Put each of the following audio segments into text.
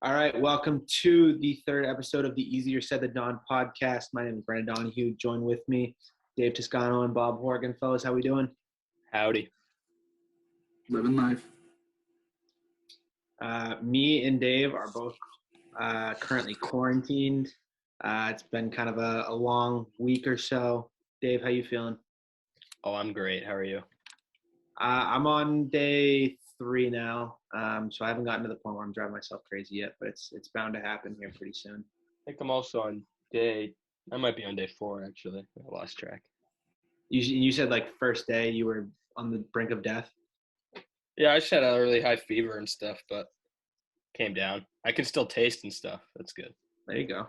All right, welcome to the third episode of the Easier Said Than Done podcast. My name is Brandon Donahue. Join with me, Dave Toscano and Bob Horgan. Fellas, how we doing? Howdy. Living life. Me and Dave are both currently quarantined. It's been kind of a long week or so. Dave, how you feeling? Oh, I'm great. How are you? I'm on day 3 now, so I haven't gotten to the point where I'm driving myself crazy yet, but it's bound to happen here pretty soon. I think I'm also on I might be on day 4, actually. I lost track. You said like first day you were on the brink of death? Yeah, I just had a really high fever and stuff, but came down. I can still taste and stuff. That's good. There you go.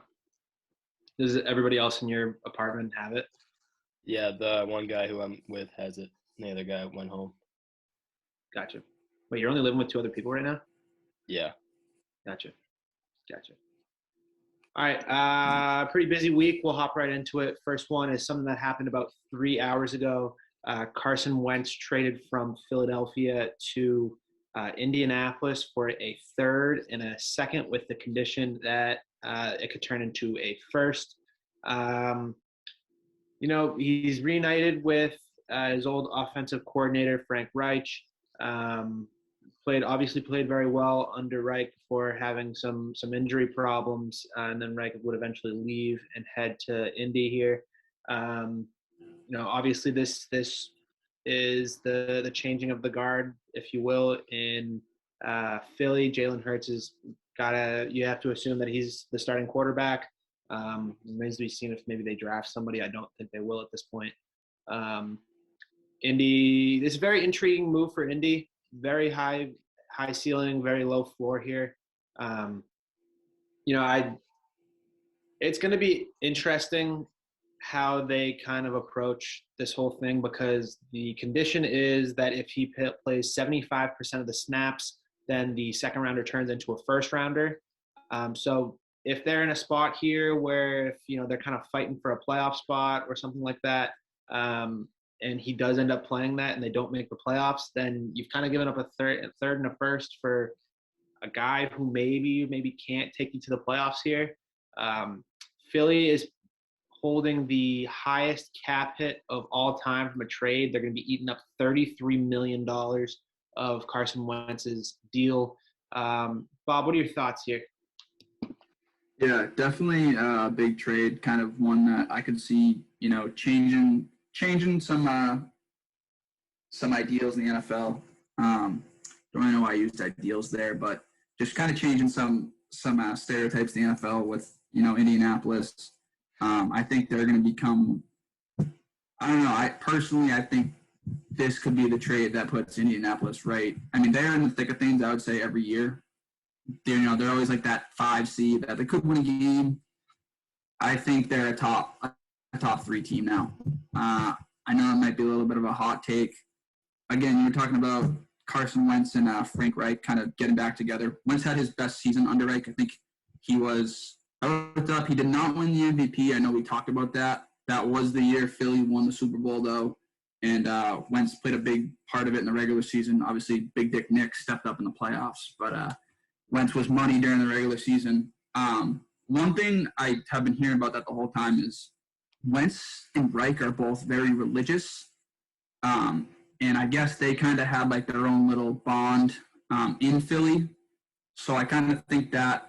Does everybody else in your apartment have it? Yeah, the one guy who I'm with has it. And the other guy went home. Gotcha. Wait, you're only living with 2 other people right now? Yeah. Gotcha. All right, pretty busy week. We'll hop right into it. First one is something that happened about 3 hours ago. Carson Wentz traded from Philadelphia to Indianapolis for a third and a second with the condition that it could turn into a first. He's reunited with his old offensive coordinator, Frank Reich. Played very well under Reich before having some injury problems, and then Reich would eventually leave and head to Indy here. Obviously this is the changing of the guard, if you will, in Philly. Jalen Hurts you have to assume that he's the starting quarterback. Remains to be seen if maybe they draft somebody. I don't think they will at this point. Indy, this is a very intriguing move for Indy. Very high ceiling, very low floor here. It's going to be interesting how they kind of approach this whole thing, because the condition is that if he plays 75% of the snaps, then the second rounder turns into a first rounder. So if they're in a spot here where they're kind of fighting for a playoff spot or something like that, and he does end up playing that and they don't make the playoffs, then you've kind of given up a third and a first for a guy who maybe can't take you to the playoffs here. Philly is holding the highest cap hit of all time from a trade. They're going to be eating up $33 million of Carson Wentz's deal. Bob, what are your thoughts here? Yeah, definitely a big trade, kind of one that I could see, changing some ideals in the NFL. Don't really know why I used ideals there, but just kind of changing some stereotypes in the NFL with, Indianapolis. I think they're going to become, I don't know, I think this could be the trade that puts Indianapolis right. I mean, they're in the thick of things, I would say, every year. They're always like that 5 seed that they could win a game. I think they're a top 3 team now. I know it might be a little bit of a hot take. Again, you're talking about Carson Wentz and Frank Reich kind of getting back together. Wentz had his best season under Reich. I think he did not win the MVP. I know we talked about that. That was the year Philly won the Super Bowl, though. And Wentz played a big part of it in the regular season. Obviously, Big Dick Nick stepped up in the playoffs. But Wentz was money during the regular season. One thing I have been hearing about that the whole time is Wentz and Reich are both very religious. And I guess they kind of had like their own little bond in Philly. So I kind of think that,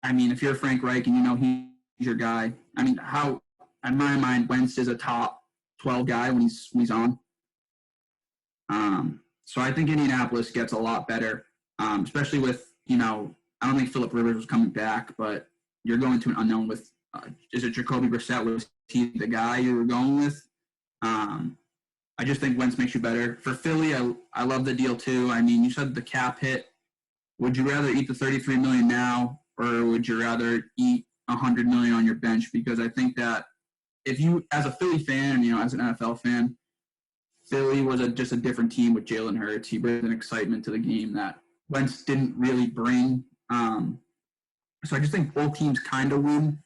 if you're Frank Reich and he's your guy, how, in my mind, Wentz is a top 12 guy when he's on. So I think Indianapolis gets a lot better, especially with, I don't think Phillip Rivers was coming back, but you're going to an unknown with, is it Jacoby Brissett? Was he the guy you were going with? I just think Wentz makes you better. For Philly, I love the deal too. You said the cap hit. Would you rather eat the $33 million now, or would you rather eat $100 million on your bench? Because I think that if you, as a Philly fan, as an NFL fan, Philly was just a different team with Jalen Hurts. He brings an excitement to the game that Wentz didn't really bring. So I just think both teams kind of win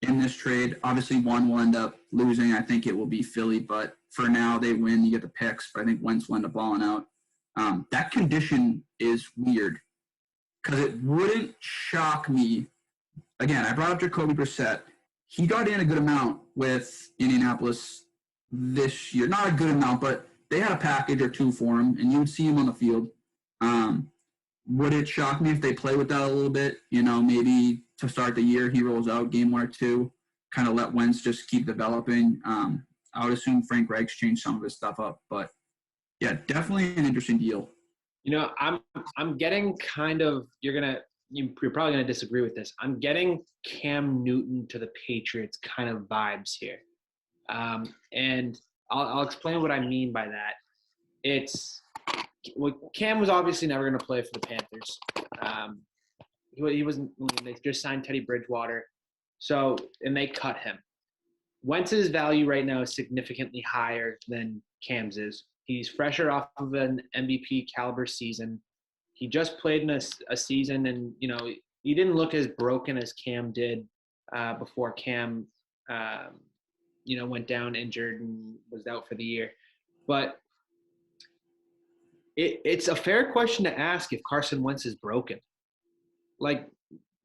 in this trade. Obviously, one will end up losing. I think it will be Philly, but for now they win. You get the picks, but I think Wentz will end up balling out. That condition is weird. because it wouldn't shock me. Again, I brought up Jacoby Brissett. He got in a good amount with Indianapolis this year. Not a good amount, but they had a package or two for him, and you would see him on the field. Would it shock me if they play with that a little bit? Maybe to start the year, he rolls out game 1 or 2, kind of let Wentz just keep developing. I would assume Frank Reich's changed some of his stuff up, but yeah, definitely an interesting deal. I'm getting kind of you're probably gonna disagree with this. I'm getting Cam Newton to the Patriots kind of vibes here, and I'll explain what I mean by that. Cam was obviously never gonna play for the Panthers. He wasn't. They just signed Teddy Bridgewater, and they cut him. Wentz's value right now is significantly higher than Cam's is. He's fresher off of an MVP caliber season. He just played in a season, and he didn't look as broken as Cam did before Cam, went down injured and was out for the year. But it's a fair question to ask if Carson Wentz is broken. Like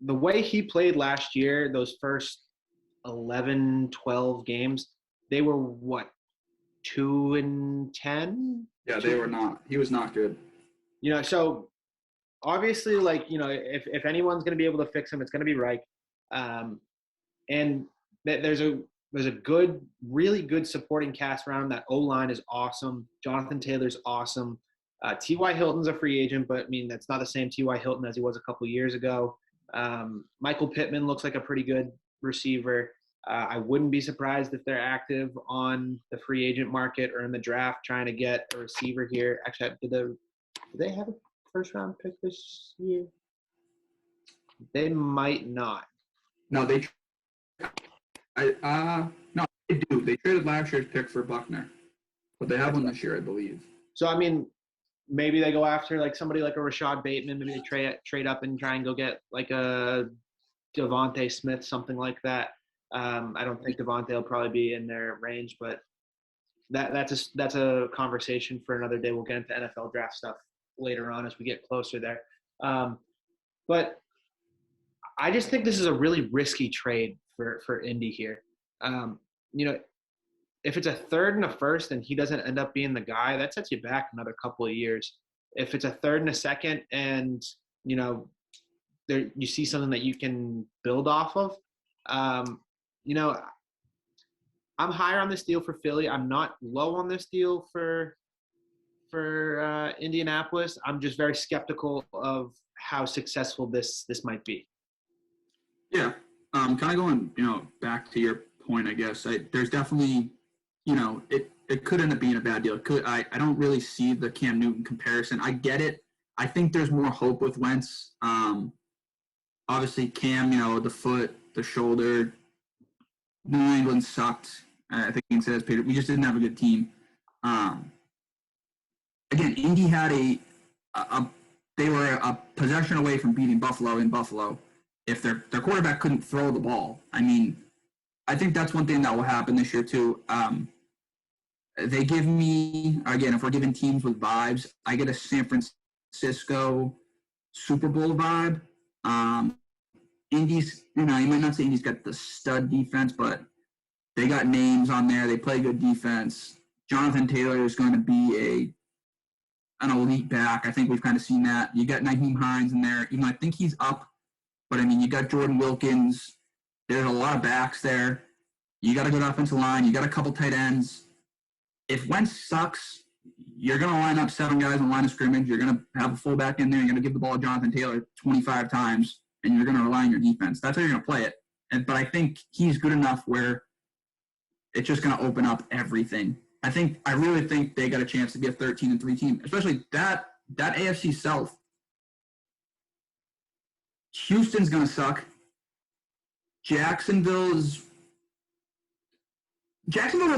the way he played last year, those first 11, 12 games, they were what, 2-10? Yeah, they were not. He was not good. So obviously, if anyone's going to be able to fix him, it's going to be Reich. And there's a good, really good supporting cast around him. That O-line is awesome. Jonathan Taylor's awesome. T.Y. Hilton's a free agent, but that's not the same T.Y. Hilton as he was a couple years ago. Michael Pittman looks like a pretty good receiver. I wouldn't be surprised if they're active on the free agent market or in the draft trying to get a receiver here. Actually, do they have a first-round pick this year? They might not. No, they do. They traded last year's pick for Buckner, but they have one this year, I believe. So, maybe they go after somebody like a Rashad Bateman. Maybe they trade up and try and go get a Devontae Smith, something like that. I don't think Devontae will probably be in their range, but that's a conversation for another day. We'll get into NFL draft stuff later on as we get closer there. But I just think this is a really risky trade for Indy here. If it's a third and a first and he doesn't end up being the guy, that sets you back another couple of years. If it's a third and a second and, you see something that you can build off of, I'm higher on this deal for Philly. I'm not low on this deal for Indianapolis. I'm just very skeptical of how successful this might be. Yeah. Kind of going, back to your point, I guess. There's definitely, it could end up being a bad deal. I don't really see the Cam Newton comparison. I get it. I think there's more hope with Wentz. Obviously, Cam, the foot, the shoulder. New England sucked. I think you can say that's Peter. We just didn't have a good team. Again, Indy had they were a possession away from beating Buffalo in Buffalo. If their quarterback couldn't throw the ball, I think that's one thing that will happen this year too. They give me, again, if we're giving teams with vibes, I get a San Francisco Super Bowl vibe. Indy's, you might not say Indy's got the stud defense, but they got names on there. They play good defense. Jonathan Taylor is going to be an elite back. I think we've kind of seen that. You got Naheem Hines in there. I think he's up, but you got Jordan Wilkins. There's a lot of backs there. You got a good offensive line. You got a couple tight ends. If Wentz sucks, you're going to line up 7 guys on the line of scrimmage. You're going to have a fullback in there. You're going to give the ball to Jonathan Taylor 25 times, and you're going to rely on your defense. That's how you're going to play it. But I think he's good enough where it's just going to open up everything. I really think they got a chance to be a 13-3 team, especially that AFC South. Houston's going to suck. Jacksonville has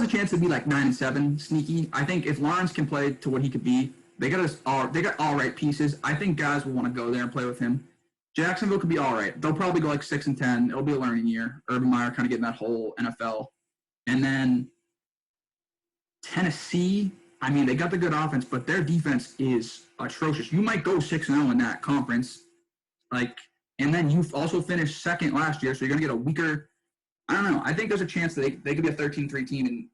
a chance to be like 9-7, sneaky. I think if Lawrence can play to what he could be, they got all right pieces. I think guys will want to go there and play with him. Jacksonville could be all right. They'll probably go like 6-10. It'll be a learning year. Urban Meyer kind of getting that whole NFL. And then Tennessee, they got the good offense, but their defense is atrocious. You might go 6-0 in that conference. Like, and then you also finished second last year, so you're going to get a weaker. I don't know. I think there's a chance that they could be a 13-3 team. And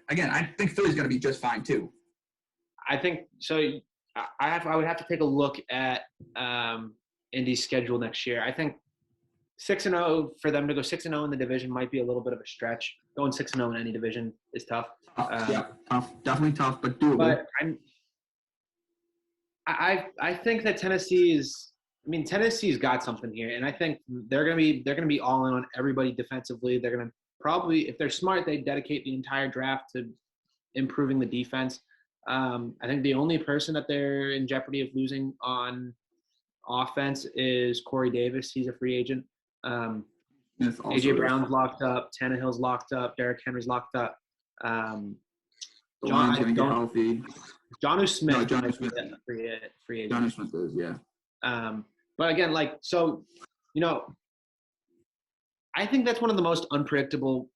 again, I think Philly's going to be just fine too. I think so. I would have to take a look at Indy's schedule next year. I think 6-0 for them to go 6-0 in the division might be a little bit of a stretch. Going 6-0 in any division is tough. Yeah, tough, definitely tough, but doable. But I think that Tennessee's got something here, and I think they're gonna be all in on everybody defensively. They're gonna probably, if they're smart, they dedicate the entire draft to improving the defense. I think the only person that they're in jeopardy of losing on offense is Corey Davis. He's a free agent. A.J. Brown's locked up. Tannehill's locked up. Derrick Henry's locked up. John's going to get healthy. Jonnu Smith. No, Jonnu Smith. Free agent. Jonnu Smith is, yeah. But again, I think that's one of the most unpredictable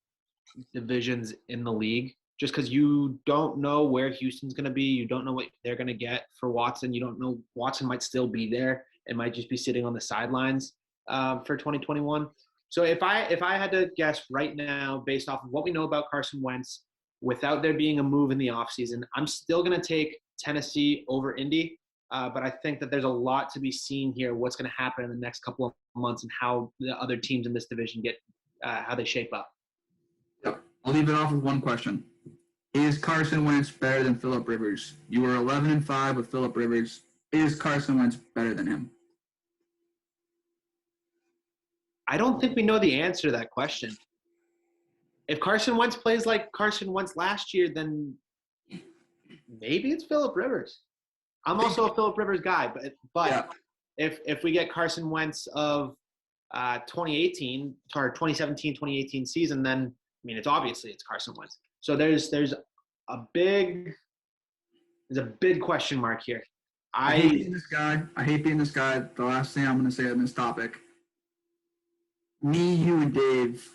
divisions in the league, just because you don't know where Houston's going to be. You don't know what they're going to get for Watson. You don't know, Watson might still be there. It might just be sitting on the sidelines for 2021. So if I had to guess right now, based off of what we know about Carson Wentz, without there being a move in the offseason, I'm still going to take Tennessee over Indy. But I think that there's a lot to be seen here, what's going to happen in the next couple of months and how the other teams in this division get how they shape up. Yep. I'll leave it off with one question. Is Carson Wentz better than Phillip Rivers? You were 11-5 with Phillip Rivers. Is Carson Wentz better than him? I don't think we know the answer to that question. If Carson Wentz plays like Carson Wentz last year, then maybe it's Phillip Rivers. I'm also a Phillip Rivers guy, but yeah. if we get Carson Wentz of 2018 or 2017-2018 season, then it's Carson Wentz. So there's a big question mark here. I hate being this guy. The last thing I'm going to say on this topic: me, you, and Dave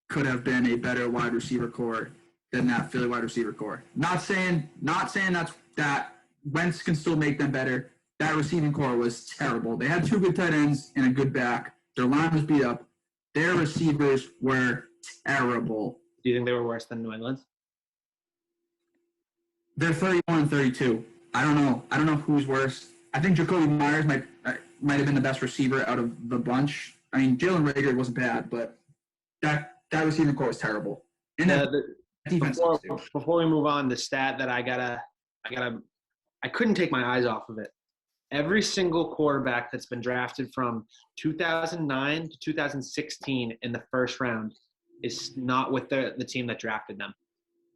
could have been a better wide receiver core than that Philly wide receiver core. Not saying that Wentz can still make them better. That receiving core was terrible. They had two good tight ends and a good back. Their line was beat up. Their receivers were terrible. Do you think they were worse than New England's? They're 31-32. I don't know who's worse. I think Jacoby Myers might have been the best receiver out of the bunch. I mean, Jalen Reagor wasn't bad, but that receiving core was terrible. And before we move on, the stat that I couldn't take my eyes off of it. Every single quarterback that's been drafted from 2009 to 2016 in the first round is not with the team that drafted them.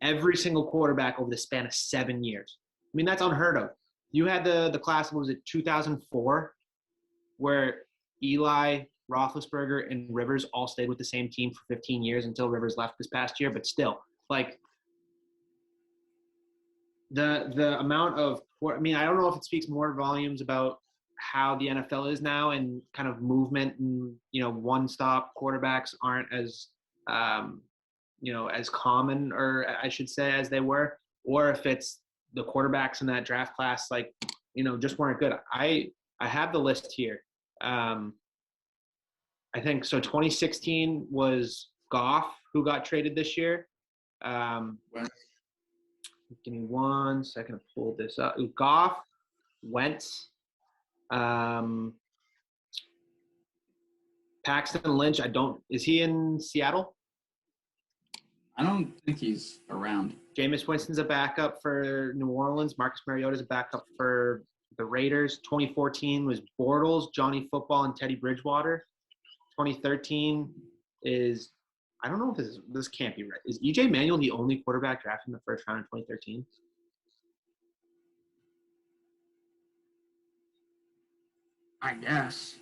Every single quarterback over the span of 7 years. That's unheard of. You had the class, what was it, 2004, where Eli, Roethlisberger, and Rivers all stayed with the same team for 15 years until Rivers left this past year. But still, the amount of – I don't know if it speaks more volumes about how the NFL is now and kind of movement and, one-stop quarterbacks aren't as, as common, or I should say, as they were, or if it's the quarterbacks in that draft class, just weren't good. I have the list here. I think so. 2016 was Goff, who got traded this year. Give me 1 second to pull this up. Goff, Wentz, Paxton Lynch. Is he in Seattle? I don't think he's around. Jameis Winston's a backup for New Orleans. Marcus Mariota's a backup for the Raiders. 2014 was Bortles, Johnny Football, and Teddy Bridgewater. 2013 is – I don't know if this can't be right. Is E.J. Manuel the only quarterback drafted in the first round in 2013? I guess.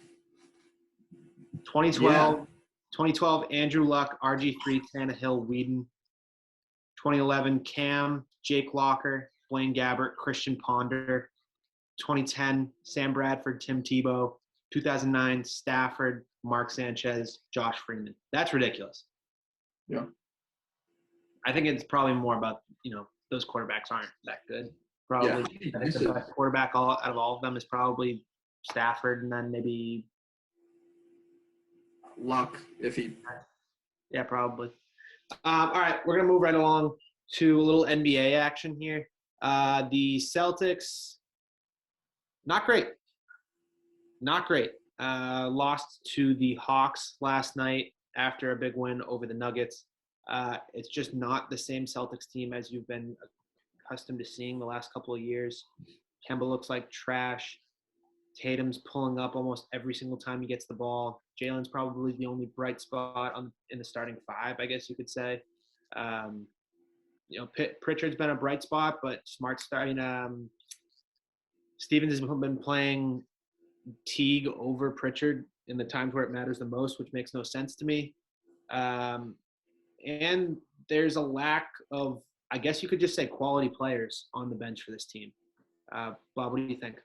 2012, Andrew Luck, RG3, Tannehill, Whedon. 2011, Cam, Jake Locker, Blaine Gabbert, Christian Ponder. 2010, Sam Bradford, Tim Tebow. 2009, Stafford, Mark Sanchez, Josh Freeman. That's ridiculous. Yeah. I think it's probably more about, those quarterbacks aren't that good. Probably. Yeah. I think the best quarterback out of all of them is probably Stafford, and then maybe luck if he. Yeah, probably. All right, we're gonna move right along to a little NBA action here. The Celtics, not great. Not great. Lost to the Hawks last night after a big win over the Nuggets. It's just not the same Celtics team as you've been accustomed to seeing the last couple of years. Kemba looks like trash. Tatum's pulling up almost every single time he gets the ball. Jalen's probably the only bright spot in the starting five, I guess you could say. Pritchard's been a bright spot, but Smart's starting. Stevens has been playing Teague over Pritchard in the times where it matters the most, which makes no sense to me. And there's a lack of, I guess you could just say, quality players on the bench for this team. Bob, what do you think?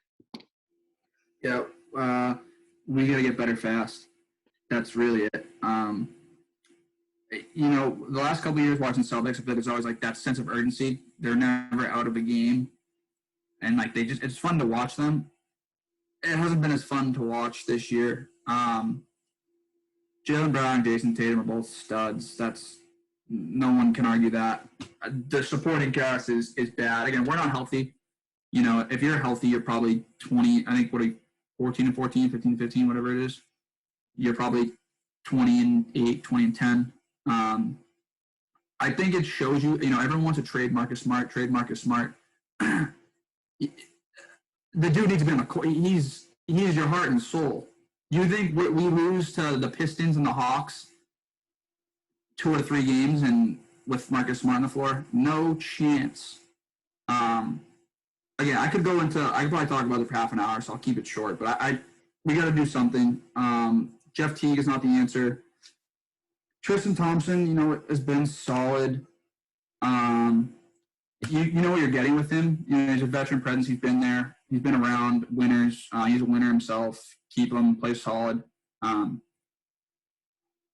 Yeah, we got to get better fast. That's really it. The last couple of years watching Celtics, I feel like it's always like that sense of urgency. They're never out of a game. And like it's fun to watch them. It hasn't been as fun to watch this year. Jaylen Brown and Jason Tatum are both studs. No one can argue that. The supporting cast is bad. Again, we're not healthy. If you're healthy, you're probably 20, I think, 14 and 14, 15 and 15, whatever it is. You're probably 20 and 8, 20 and 10. I think it shows you, everyone wants to trade Marcus Smart. The dude needs to be on the court. He's your heart and soul. You think we lose to the Pistons and the Hawks 2 or 3 games and with Marcus Smart on the floor? No chance. Again, I could probably talk about it for half an hour, so I'll keep it short. But we got to do something. Jeff Teague is not the answer. Tristan Thompson, has been solid. You know what you're getting with him. He's a veteran presence. He's been there. He's been around winners. He's a winner himself. Keep him, play solid.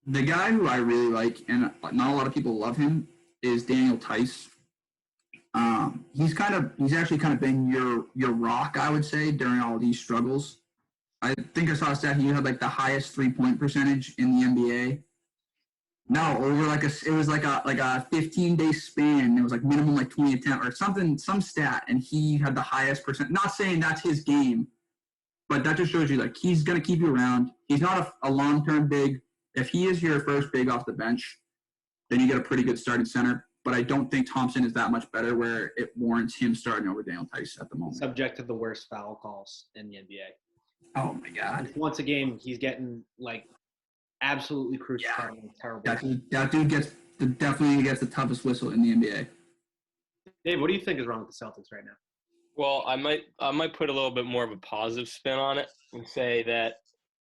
The guy who I really like, and not a lot of people love him, is Daniel Tice. He's actually kind of been your rock, I would say, during all these struggles. I think I saw a stat. He had like the highest 3-point percentage in the NBA. No, over it was like a 15-day span. It was like minimum like 20 attempts or something, some stat, and he had the highest percent. Not saying that's his game, but that just shows you like he's gonna keep you around. He's not a long-term big. If he is your first big off the bench, then you get a pretty good starting center. But I don't think Thompson is that much better where it warrants him starting over Daniel Tice at the moment. Subject to the worst foul calls in the NBA. Oh my God! Once a game, he's getting like absolutely crucified. Yeah. Terrible. That dude definitely gets the toughest whistle in the NBA. Dave, what do you think is wrong with the Celtics right now? Well, I might put a little bit more of a positive spin on it and say that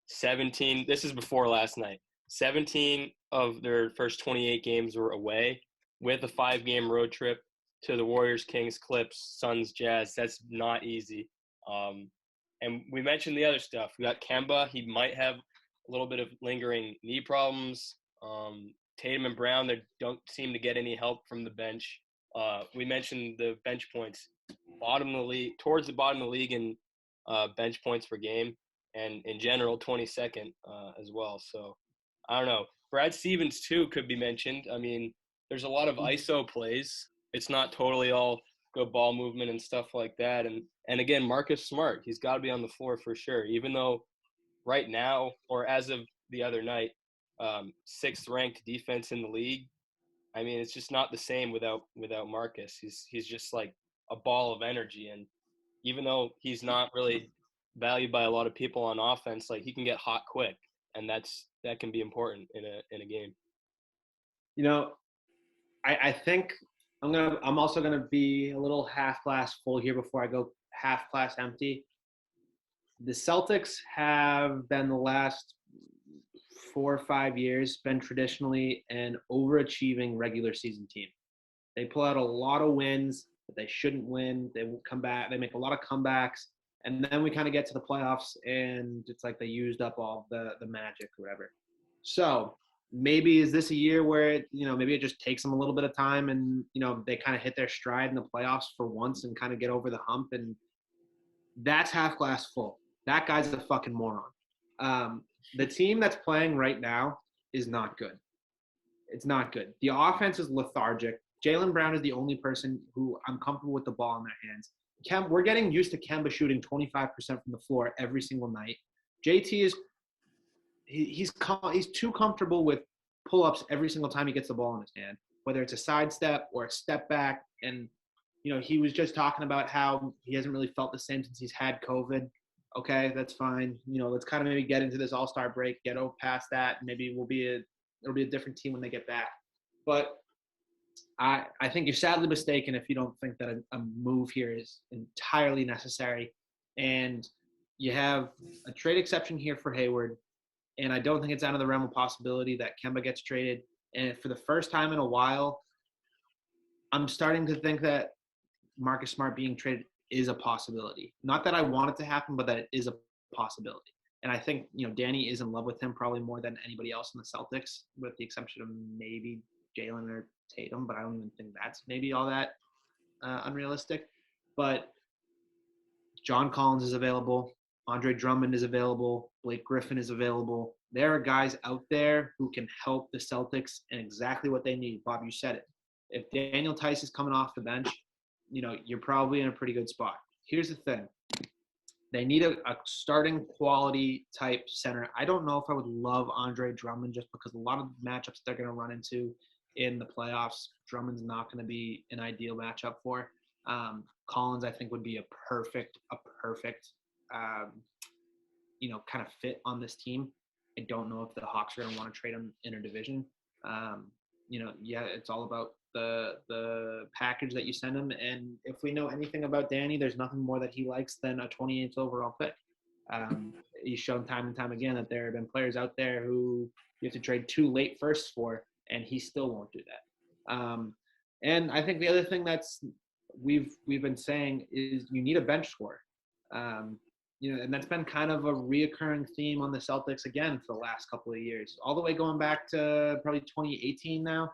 17. This is before last night. 17 of their first 28 games were away, with a 5-game road trip to the Warriors, Kings, Clips, Suns, Jazz. That's not easy. And we mentioned the other stuff. We got Kemba. He might have a little bit of lingering knee problems. Tatum and Brown, they don't seem to get any help from the bench. We mentioned the bench points, towards the bottom of the league in bench points per game, and in general, 22nd as well. So I don't know. Brad Stevens, too, could be mentioned. I mean, there's a lot of ISO plays. It's not totally all good ball movement and stuff like that. And again, Marcus Smart, he's got to be on the floor for sure, even though right now, or as of the other night, 6th ranked defense in the league. I mean, it's just not the same without Marcus. He's just like a ball of energy. And even though he's not really valued by a lot of people on offense, like he can get hot quick, and that can be important in a game. I think I'm also gonna be a little half glass full here before I go half glass empty. The Celtics have been the last 4 or 5 years been traditionally an overachieving regular season team. They pull out a lot of wins that they shouldn't win. They will come back. They make a lot of comebacks, and then we kind of get to the playoffs, and it's like they used up all the magic or whatever. So maybe is this a year where maybe it just takes them a little bit of time, and they kind of hit their stride in the playoffs for once and kind of get over the hump, and that's half glass full. That guy's a fucking moron. the team that's playing right now is not good. It's not good. The offense is lethargic. Jaylen Brown is the only person who I'm comfortable with the ball in their hands. We're getting used to Kemba shooting 25% from the floor every single night. JT is he's too comfortable with pull-ups every single time he gets the ball in his hand, whether it's a sidestep or a step back. And he was just talking about how he hasn't really felt the same since he's had COVID. Okay, that's fine. Let's kind of maybe get into this All-Star break, get past that, and maybe it'll be a different team when they get back. But I think you're sadly mistaken if you don't think that a move here is entirely necessary. And you have a trade exception here for Hayward, and I don't think it's out of the realm of possibility that Kemba gets traded. And for the first time in a while, I'm starting to think that Marcus Smart being traded is a possibility. Not that I want it to happen, but that it is a possibility. And I think, Danny is in love with him probably more than anybody else in the Celtics, with the exception of maybe Jalen or Tatum, but I don't even think that's maybe all that unrealistic. But John Collins is available. Andre Drummond is available. Blake Griffin is available. There are guys out there who can help the Celtics and exactly what they need. Bob, you said it. If Daniel Tice is coming off the bench, you're probably in a pretty good spot. Here's the thing. They need a starting quality type center. I don't know if I would love Andre Drummond just because a lot of matchups they're going to run into in the playoffs, Drummond's not going to be an ideal matchup for. Collins, I think, would be a perfect kind of fit on this team. I don't know if the Hawks are going to want to trade him interdivision. It's all about the package that you send him. And if we know anything about Danny, there's nothing more that he likes than a 28th overall pick. He's shown time and time again that there have been players out there who you have to trade 2 late firsts for, and he still won't do that. And I think the other thing that's we've been saying is you need a bench scorer. And that's been kind of a reoccurring theme on the Celtics again for the last couple of years, all the way going back to probably 2018 now.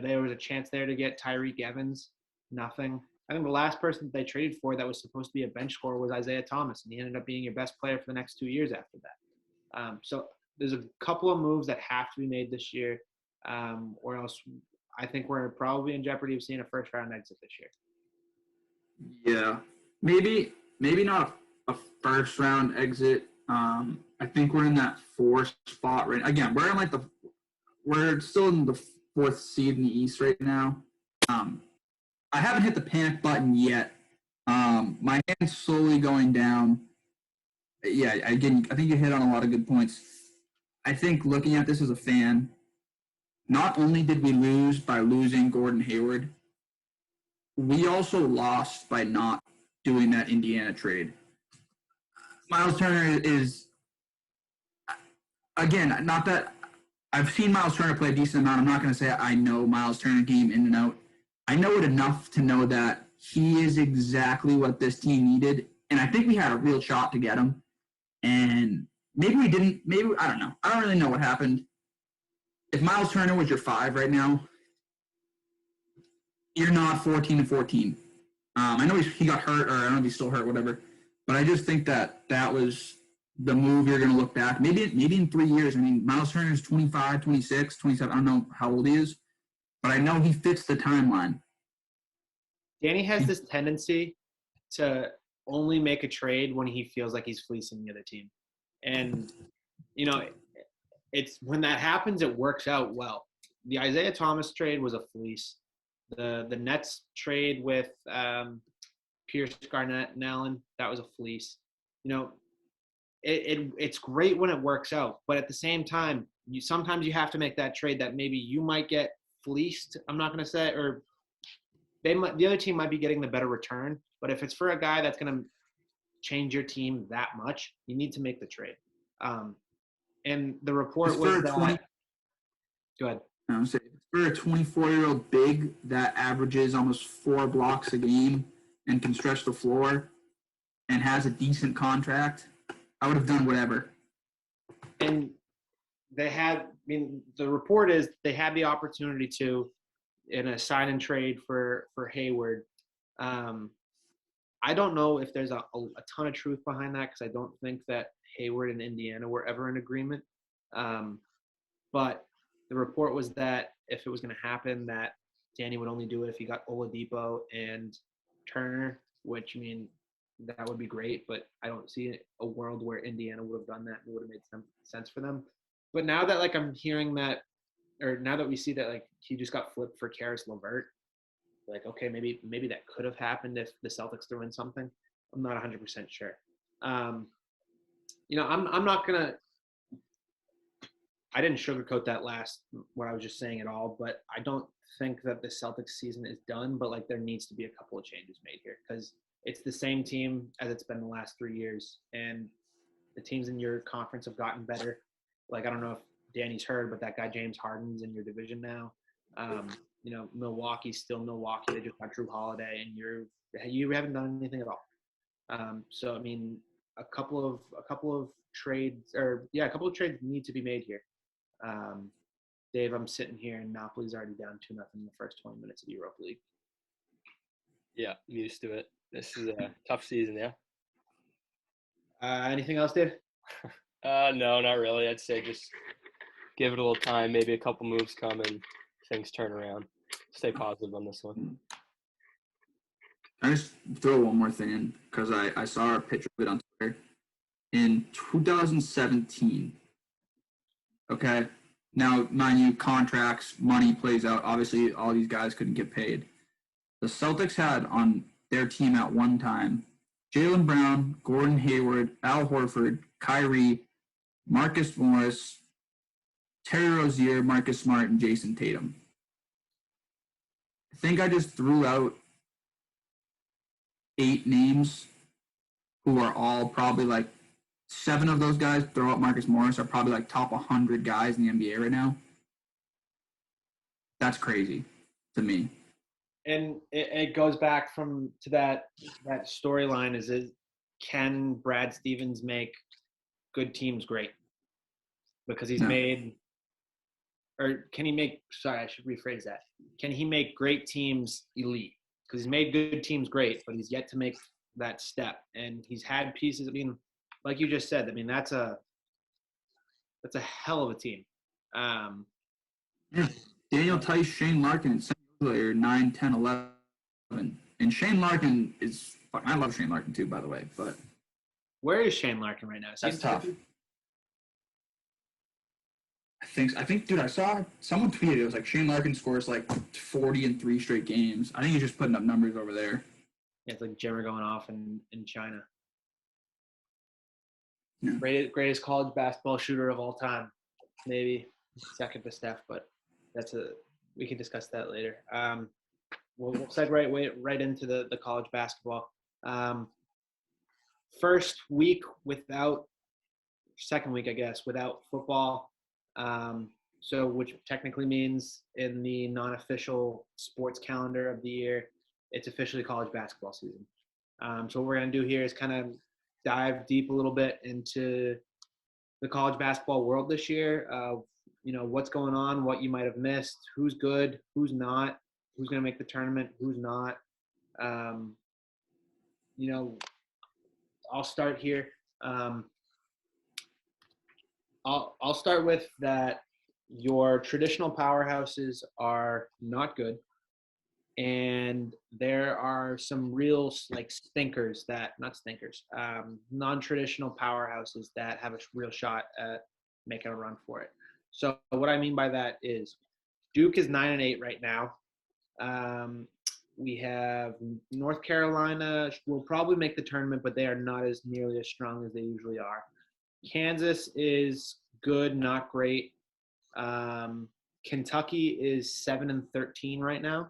There was a chance there to get Tyreek Evans, nothing. I think the last person that they traded for that was supposed to be a bench scorer was Isaiah Thomas, and he ended up being your best player for the next 2 years after that. So there's a couple of moves that have to be made this year, or else I think we're probably in jeopardy of seeing a first-round exit this year. Yeah, maybe not a first-round exit. I think we're in that 4th spot right. Again, we're still in the 4th seed in the East right now. I haven't hit the panic button yet. My hand's slowly going down. Yeah, again, I think you hit on a lot of good points. I think looking at this as a fan, not only did we lose by losing Gordon Hayward, we also lost by not doing that Indiana trade. Miles Turner is, again, not that I've seen Miles Turner play a decent amount. I'm not going to say I know Miles Turner game in and out. I know it enough to know that he is exactly what this team needed, and I think we had a real shot to get him. And maybe we didn't. Maybe, I don't know. I don't really know what happened. If Miles Turner was your 5 right now, you're not 14-14. I know he got hurt, or I don't know if he's still hurt, whatever. But I just think that was the move you're going to look back. Maybe in 3 years. I mean, Miles Turner is 25, 26, 27. I don't know how old he is, but I know he fits the timeline. Danny has this tendency to only make a trade when he feels like he's fleecing the other team. And, it's when that happens, it works out well. The Isaiah Thomas trade was a fleece. The Nets trade with Pierce, Garnett, and Allen, that was a fleece. It's great when it works out, but at the same time, sometimes you have to make that trade that maybe you might get fleeced. I'm not going to say, or the other team might be getting the better return. But if it's for a guy that's going to change your team that much, you need to make the trade. And the report was that. Go ahead. I'm saying for a 24-year-old big that averages almost 4 blocks a game and can stretch the floor and has a decent contract, I would have done whatever. And the report is they had the opportunity to, in a sign and trade for Hayward. I don't know if there's a ton of truth behind that, because I don't think that Hayward and Indiana were ever in agreement. But the report was that if it was going to happen, that Danny would only do it if he got Oladipo and Turner, which, I mean, that would be great, but I don't see a world where Indiana would have done that and it would have made some sense for them. But now that, like, I'm hearing that, or now that we see that, like, he just got flipped for Karis LeVert, like, okay, maybe that could have happened if the Celtics threw in something. I'm not 100% sure. I'm not going to – I didn't sugarcoat that what I was just saying at all, but I don't think that the Celtics season is done, but, like, there needs to be a couple of changes made here because it's the same team as it's been the last 3 years, and the teams in your conference have gotten better. Like, I don't know if Danny's heard, but that guy James Harden's in your division now. Milwaukee's still Milwaukee. They just got Drew Holiday, and you haven't done anything at all. So I mean, a couple of trades need to be made here. Dave, I'm sitting here, and Napoli's already down 2-0 in the first 20 minutes of the Europa League. Yeah, I'm used to it. This is a tough season, yeah. Anything else, Dave? No, not really. I'd say just give it a little time. Maybe a couple moves come and things turn around. Stay positive on this one. I just throw one more thing in because I saw a picture of it on Twitter. In 2017, okay? Now, mind you, contracts, money plays out. Obviously, all these guys couldn't get paid. The Celtics had on their team at one time Jaylen Brown, Gordon Hayward, Al Horford, Kyrie, Marcus Morris, Terry Rozier, Marcus Smart, and Jason Tatum. I think I just threw out 8 names who are all probably like 7 of those guys, throw out Marcus Morris, are probably like top 100 guys in the NBA right now. That's crazy to me. And it goes back to that storyline is can Brad Stevens make good teams great? Because he's made – or can he make – sorry, I should rephrase that. Can he make great teams elite? Because he's made good teams great, but he's yet to make that step. And he's had pieces – I mean, like you just said, I mean, that's a hell of a team. Daniel Tice, Shane Larkin, player 9, 10, 11. And Shane Larkin is – I love Shane Larkin too, by the way. But where is Shane Larkin right now? That's tough. I think, dude, I saw someone tweeted it was like Shane Larkin scores like 40 in 3 straight games. I think he's just putting up numbers over there. Yeah, it's like Jimmer going off in China. Yeah. Greatest college basketball shooter of all time, maybe second to Steph, but we can discuss that later. We'll segue right into the college basketball. Second week, I guess, without football. So which technically means in the non-official sports calendar of the year, it's officially college basketball season. So what we're going to do here is kind of dive deep a little bit into the college basketball world this year. What's going on, what you might have missed, who's good, who's not, who's going to make the tournament, who's not. I'll start here. I'll start with that your traditional powerhouses are not good. And there are some real non-traditional powerhouses that have a real shot at making a run for it. So what I mean by that is Duke is 9-8 right now. We have North Carolina will probably make the tournament, but they are not as nearly as strong as they usually are. Kansas is good, not great. Kentucky is 7-13 right now.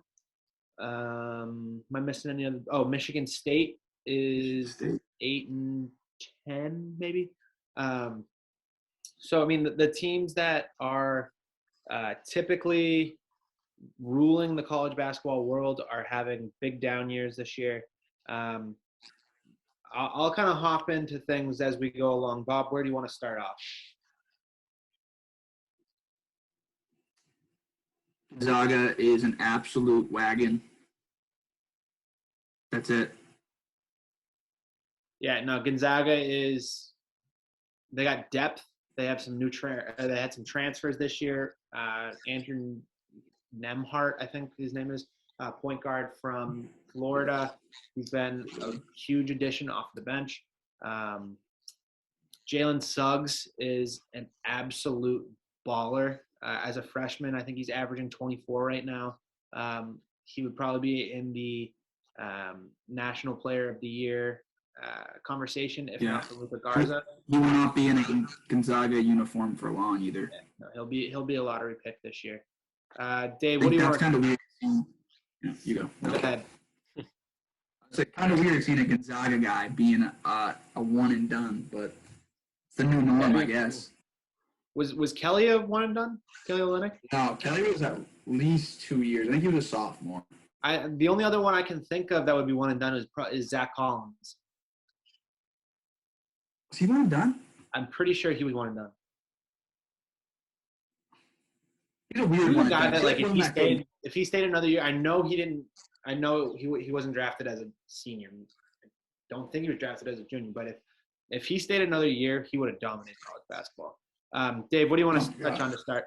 Am I missing any other? Oh, Michigan State is 8-10, maybe. So I mean, the teams that are typically ruling the college basketball world are having big down years this year. I'll kind of hop into things as we go along. Bob, where do you want to start off? Gonzaga is an absolute wagon. That's it. Yeah, no, Gonzaga is they got depth. They have some they had some transfers this year. Andrew Nemhart, I think his name is, point guard from Florida. He's been a huge addition off the bench. Jalen Suggs is an absolute baller. As a freshman, I think he's averaging 24 right now. He would probably be in the National Player of the Year conversation, if not for Luka Garza. He will not be in a Gonzaga uniform for long either. Yeah, no, he'll be a lottery pick this year. Dave, what do you want? That's kind of weird. Yeah, you go. Go ahead. It's kind of weird seeing a Gonzaga guy being a one and done, but it's the new norm, I guess. Was Kelly a one and done? Kelly Olynyk? No, Kelly was at least 2 years. I think he was a sophomore. The only other one I can think of that would be one and done is Zach Collins. Was he one and done? I'm pretty sure he was one and done. He's a weird one. Guy that, like, if he stayed another year, I know he wasn't drafted as a senior. I don't think he was drafted as a junior, but if he stayed another year, he would have dominated college basketball. Dave, what do you want to touch on to start?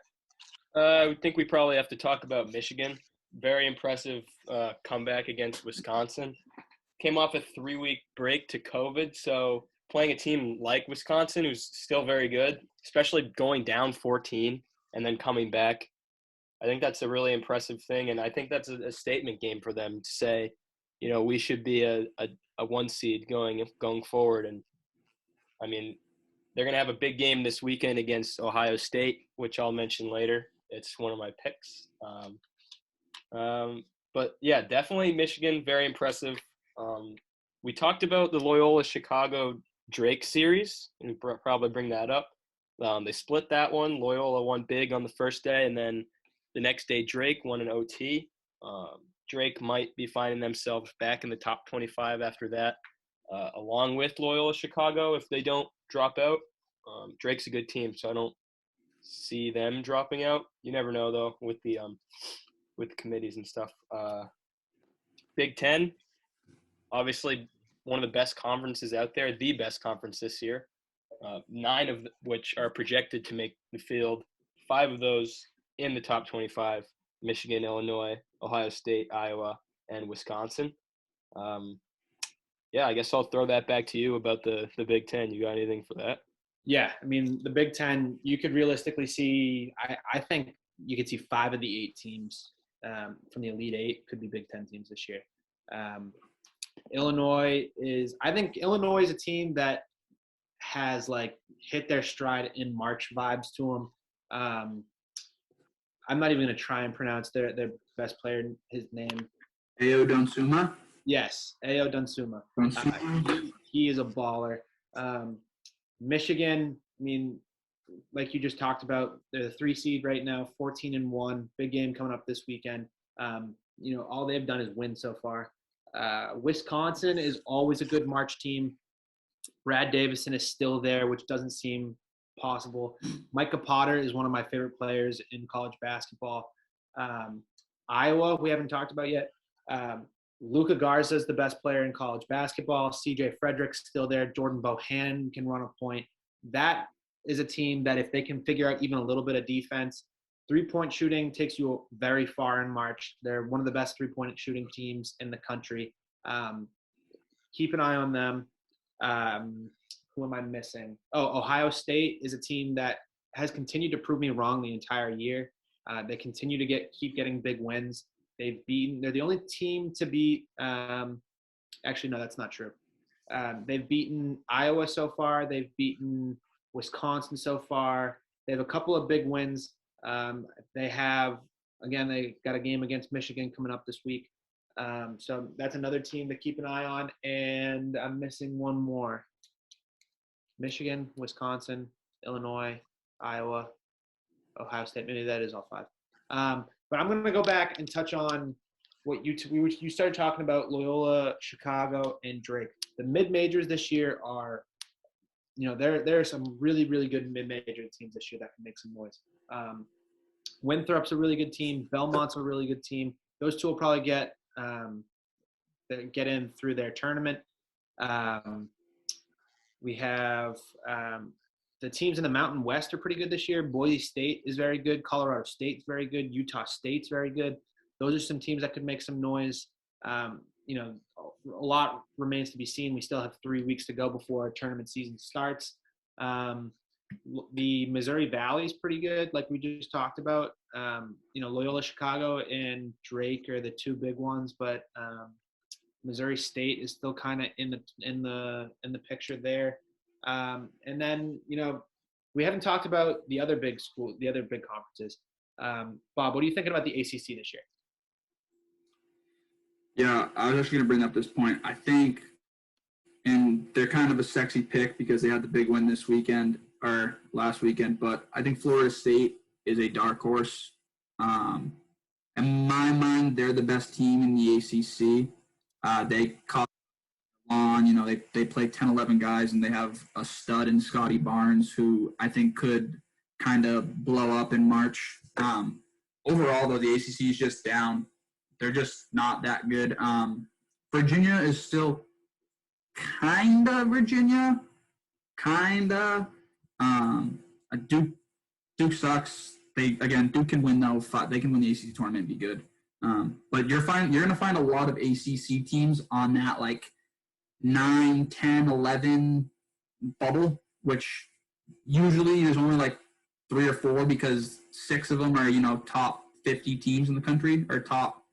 I think we probably have to talk about Michigan. Very impressive comeback against Wisconsin. Came off a 3-week break to COVID, so playing a team like Wisconsin, who's still very good, especially going down 14 and then coming back, I think that's a really impressive thing, and I think that's a statement game for them to say, we should be a 1 seed going forward. And I mean, they're going to have a big game this weekend against Ohio State, which I'll mention later. It's one of my picks. But yeah, definitely Michigan, very impressive. We talked about the Loyola Chicago Drake series, and probably bring that up. They split that one. Loyola won big on the first day, and then the next day Drake won an OT. Drake might be finding themselves back in the top 25 after that, along with Loyola Chicago if they don't drop out. Drake's a good team, so I don't see them dropping out. You never know, though, with the committees and stuff. Big Ten, obviously one of the best conferences out there, the best conference this year. 9 of which are projected to make the field. 5 of those in the top 25, Michigan, Illinois, Ohio State, Iowa, and Wisconsin. I guess I'll throw that back to you about the Big Ten. You got anything for that? Yeah, I mean, the Big Ten, you could realistically see, I think you could see 5 of the 8 teams from the Elite 8 could be Big Ten teams this year. I think Illinois is a team that has, like, hit their stride in March vibes to them. I'm not even going to try and pronounce their best player, his name. Ayo Donsuma? Yes, Ayo Donsuma. He is a baller. Michigan, I mean, like you just talked about, they're the 3 seed right now, 14-1. Big game coming up this weekend. All they've done is win so far. Wisconsin is always a good March team. Brad Davison is still there, which doesn't seem possible. Micah Potter is one of my favorite players in college basketball. Iowa, we haven't talked about yet. Luka Garza is the best player in college basketball. CJ Frederick's still there. Jordan Bohannon can run a point. That is a team that if they can figure out even a little bit of defense, 3-point shooting takes you very far in March. They're one of the best 3-point shooting teams in the country. Keep an eye on them. Who am I missing? Ohio State is a team that has continued to prove me wrong the entire year. They continue to keep getting big wins. They're the only team to beat actually, no, that's not true. They've beaten Iowa so far. They've beaten Wisconsin so far. They have a couple of big wins. They got a game against Michigan coming up this week. So that's another team to keep an eye on. And I'm missing one more. Michigan, Wisconsin, Illinois, Iowa, Ohio State. Maybe that is all 5. But I'm going to go back and touch on what you started talking about, Loyola, Chicago, and Drake. The mid-majors this year are, there are some really, really good mid-major teams this year that can make some noise. Winthrop's a really good team. Belmont's a really good team. Those 2 will probably get in through their tournament. We have the teams in the Mountain West are pretty good this year. Boise State is very good. Colorado State's very good. Utah State's very good. Those are some teams that could make some noise. You know, a lot remains to be seen. We still have 3 weeks to go before our tournament season starts. The Missouri Valley is pretty good, like we just talked about. You know, Loyola Chicago and Drake are the two big ones, but Missouri State is still kind of in the picture there. And then, you know, we haven't talked about the other big conferences. Bob, what are you thinking about the ACC this year? Yeah, I was actually going to bring up this point. I think, and they're kind of a sexy pick because they had the big win this weekend or last weekend, but I think Florida State is a dark horse. In my mind, they're the best team in the ACC. They caught on, you know, they play 10, 11 guys, and they have a stud in Scotty Barnes, who I think could kind of blow up in March. Overall, though, the ACC is just down. They're just not that good. Virginia is still kind of Virginia. Duke sucks. Duke can win, though. They can win the ACC tournament and be good. But you're going to find a lot of ACC teams on that, like, 9, 10, 11 bubble, which usually there's only like 3 or 4 because 6 of them are, you know, top 50 teams in the country, or top,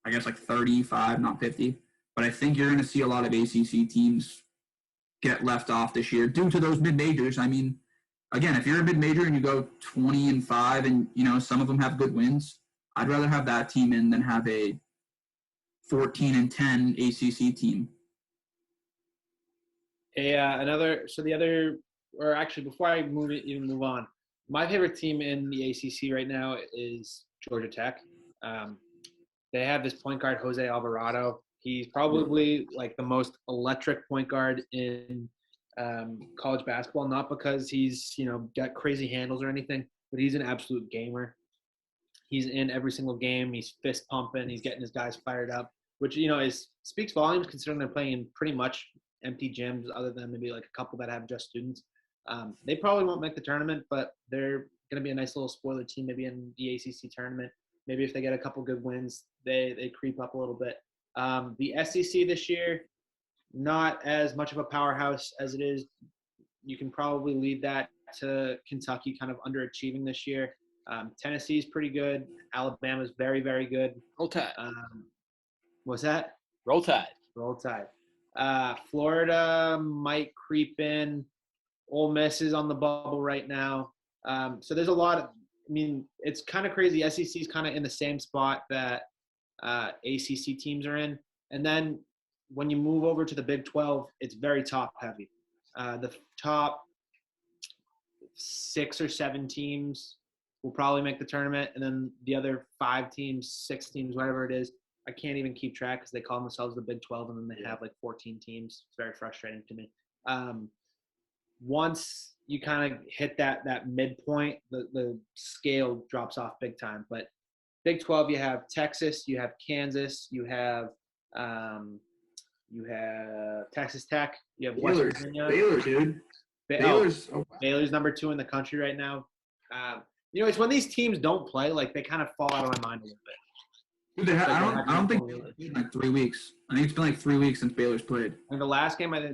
I guess, like 35, not 50. But I think you're going to see a lot of ACC teams get left off this year due to those mid-majors. I mean, again, if you're a mid-major and you go 20-5 and, you know, some of them have good wins, I'd rather have that team in than have a 14-10 ACC team. Before I move on, my favorite team in the ACC right now is Georgia Tech. They have this point guard, Jose Alvarado. He's probably like the most electric point guard in college basketball, not because he's, you know, got crazy handles or anything, but he's an absolute gamer. He's in every single game. He's fist pumping. He's getting his guys fired up, which, you know, speaks volumes considering they're playing in pretty much empty gyms, other than maybe like a couple that have just students. They probably won't make the tournament, but they're going to be a nice little spoiler team maybe in the ACC tournament. Maybe if they get a couple good wins, they creep up a little bit. The SEC this year, not as much of a powerhouse as it is. You can probably lead that to Kentucky kind of underachieving this year. Tennessee's pretty good. Alabama's very, very good. Roll Tide. What's that? Roll Tide. Roll Tide. Florida might creep in. Ole Miss is on the bubble right now. So there's a lot of, I mean, it's kind of crazy. SEC is kind of in the same spot that ACC teams are in. And then when you move over to the Big 12, it's very top heavy. The top 6 or 7 teams will probably make the tournament. And then the other 5 teams, 6 teams, whatever it is, I can't even keep track because they call themselves the Big 12 and then they have like 14 teams. It's very frustrating to me. Once you kind of hit that midpoint, the scale drops off big time. But Big 12, you have Texas, you have Kansas, you have Texas Tech, you have West Virginia. Baylor, dude. Baylor's number 2 in the country right now. You know, it's when these teams don't play, like they kind of fall out of my mind a little bit. Dude, I don't think it's been like 3 weeks. I think it's been like 3 weeks since Baylor's played. And the last game I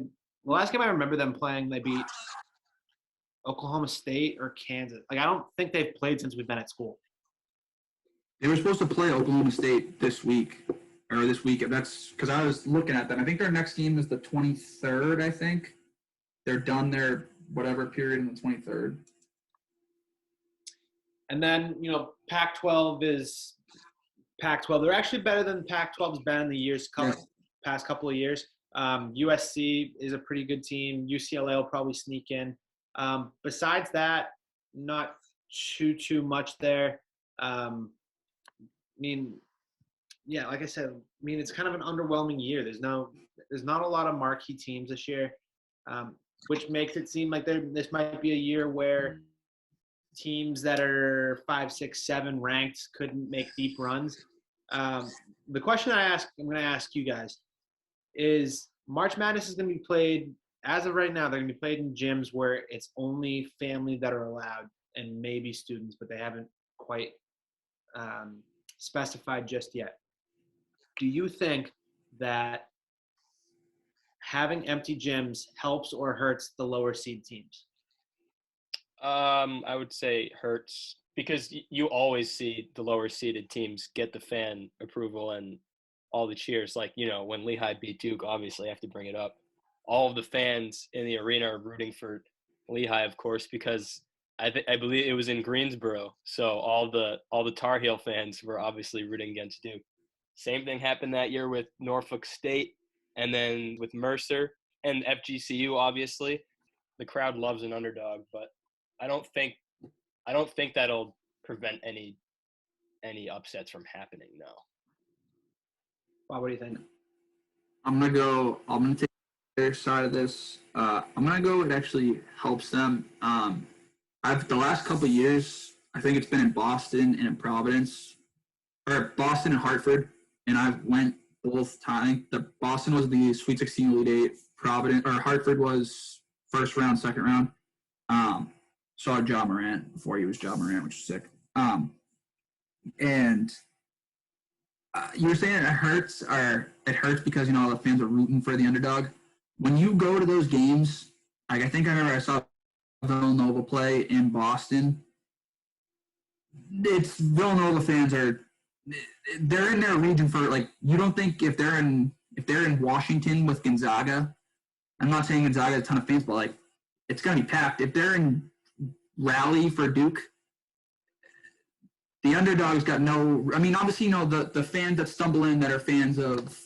remember them playing, they beat Oklahoma State or Kansas. Like, I don't think they've played since we've been at school. They were supposed to play Oklahoma State this week. That's because I was looking at them. I think their next game is the 23rd, I think. They're done their whatever period on the 23rd. And then, you know, Pac-12 is Pac-12. They're actually better than Pac-12's been in the past couple of years. USC is a pretty good team. UCLA will probably sneak in. Besides that, not too much there. I mean, yeah, like I said, I mean, it's kind of an underwhelming year. There's not a lot of marquee teams this year, which makes it seem like this might be a year where teams that are 5, 6, 7 ranked couldn't make deep runs. The question I'm going to ask you guys is March Madness is going to be played as of right now, they're going to be played in gyms where it's only family that are allowed and maybe students, but they haven't quite specified just yet. Do you think that having empty gyms helps or hurts the lower seed teams? I would say hurts because you always see the lower seeded teams get the fan approval and all the cheers. Like, when Lehigh beat Duke, obviously I have to bring it up. All of the fans in the arena are rooting for Lehigh, of course, because I believe it was in Greensboro. So all the Tar Heel fans were obviously rooting against Duke. Same thing happened that year with Norfolk State and then with Mercer and FGCU, obviously. The crowd loves an underdog, but I don't think that'll prevent any upsets from happening, no. Bob, what do you think? I'm gonna take their side of this. I'm gonna go. It actually helps them. The last couple of years, I think it's been in Boston and in Providence, or Boston and Hartford, and I've went both times. The Boston was the Sweet 16 Elite Eight. Hartford was first round, second round. Saw Ja Morant before he was Ja Morant, which is sick. And you were saying it hurts because all the fans are rooting for the underdog. When you go to those games, like I think I remember I saw Villanova play in Boston. It's Villanova fans they're in their region for you don't think if they're in Washington with Gonzaga, I'm not saying Gonzaga has a ton of fans, but it's gonna be packed. If they're in Raleigh for Duke, the underdog's got no. I mean, obviously, the fans that stumble in that are fans of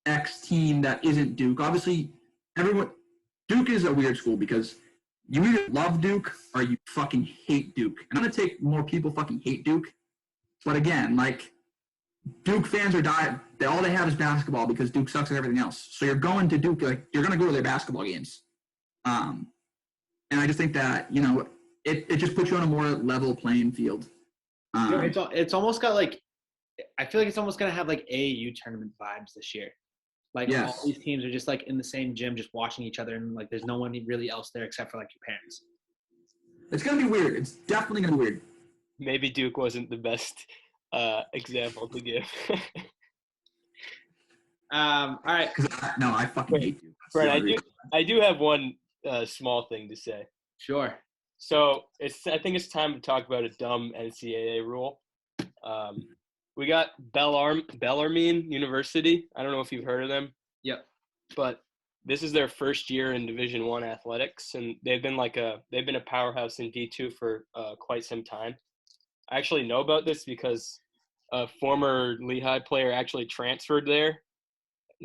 X team that isn't Duke. Obviously, Duke is a weird school because you either love Duke or you fucking hate Duke. And I'm gonna take more people fucking hate Duke, but again, Duke fans are all they have is basketball because Duke sucks at everything else. So you're going to Duke, you're gonna go to their basketball games. And I just think that it just puts you on a more level playing field. It's almost got I feel like it's almost gonna have AAU tournament vibes this year. Yes. All these teams are just in the same gym, just watching each other, and there's no one really else there except for your parents. It's gonna be weird. It's definitely gonna be weird. Maybe Duke wasn't the best example to give. All right. I fucking hate Duke. Brent, I do have one small thing to say. Sure. So I think it's time to talk about a dumb NCAA rule. We got Bellarmine University. I don't know if you've heard of them. Yep. But this is their first year in Division I athletics, and they've been a powerhouse in D2 for quite some time. I actually know about this because a former Lehigh player actually transferred there.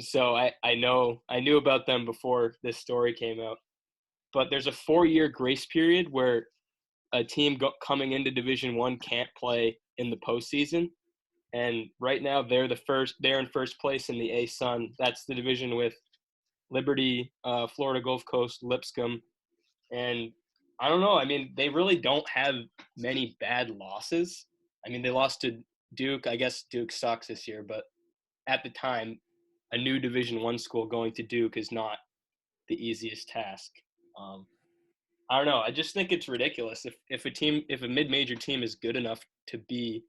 So I knew about them before this story came out. But there's a 4-year grace period where a team coming into Division I can't play in the postseason. And right now they're in first place in the A-Sun. That's the division with Liberty, Florida Gulf Coast, Lipscomb. And I don't know. I mean, they really don't have many bad losses. I mean, they lost to Duke. I guess Duke sucks this year, but at the time, a new Division I school going to Duke is not the easiest task. I don't know. I just think it's ridiculous. If a mid-major team is good enough to be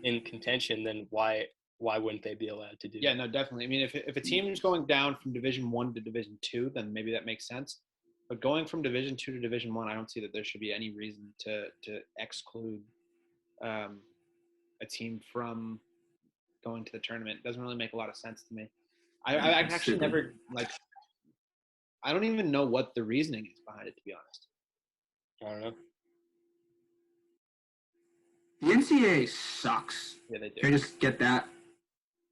in contention, then why wouldn't they be allowed to do? Yeah, no, definitely. I mean, if a team is going down from Division I to Division II, then maybe that makes sense. But going from Division II to Division I don't see that there should be any reason to exclude a team from going to the tournament. It doesn't really make a lot of sense to me. I actually never I don't even know what the reasoning is behind it, to be honest. I don't know. The NCAA sucks. Yeah, they do. I just get that.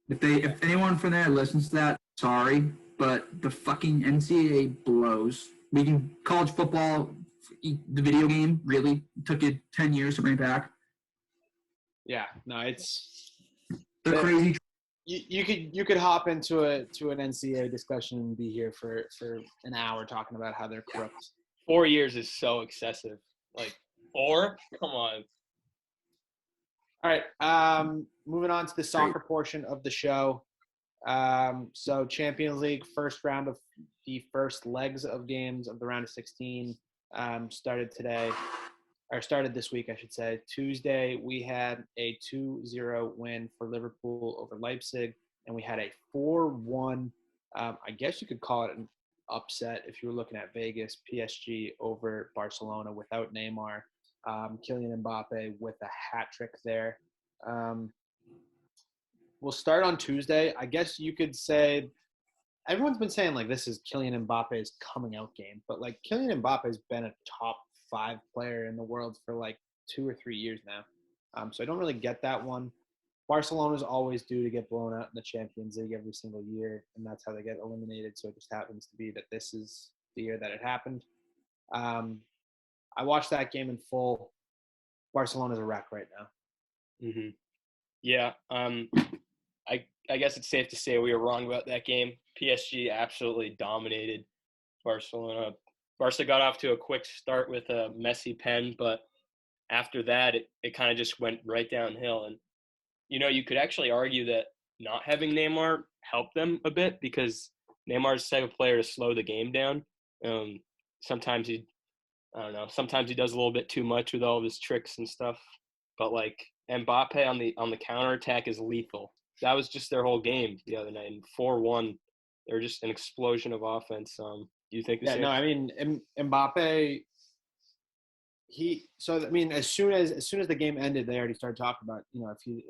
If anyone from there listens to that, sorry, but the fucking NCAA blows. College football, the video game, really took it 10 years to bring it back. Yeah, no, it's they're crazy. You could hop into an NCAA discussion and be here for an hour talking about how they're corrupt. 4 years is so excessive. 4? Come on. All right. Moving on to the soccer portion of the show. So Champions League, first round of the first legs of games of the round of 16 started today, or started this week, I should say. Tuesday, we had a 2-0 win for Liverpool over Leipzig, and we had a 4-1, I guess you could call it an upset if you were looking at Vegas, PSG over Barcelona without Neymar. Kylian Mbappe with a hat trick there. We'll start on Tuesday. I guess you could say everyone's been saying like this is Kylian Mbappe's coming out game, but like Kylian Mbappe's been a top 5 player in the world for like 2 or 3 years now. So I don't really get that one. Barcelona's always due to get blown out in the Champions League every single year, and that's how they get eliminated. So it just happens to be that this is the year that it happened. I watched that game in full. Barcelona's a wreck right now. Mm-hmm. Yeah. I guess it's safe to say we were wrong about that game. PSG absolutely dominated Barcelona. Barca got off to a quick start with a messy pen, but after that, it kind of just went right downhill. And, you could actually argue that not having Neymar helped them a bit because Neymar's the type of player to slow the game down. Sometimes sometimes he does a little bit too much with all of his tricks and stuff. But, like, Mbappe on the counterattack is lethal. That was just their whole game the other night. And 4-1, they're just an explosion of offense. Do you think the same? No, I mean, Mbappe, as soon as the game ended, they already started talking about, if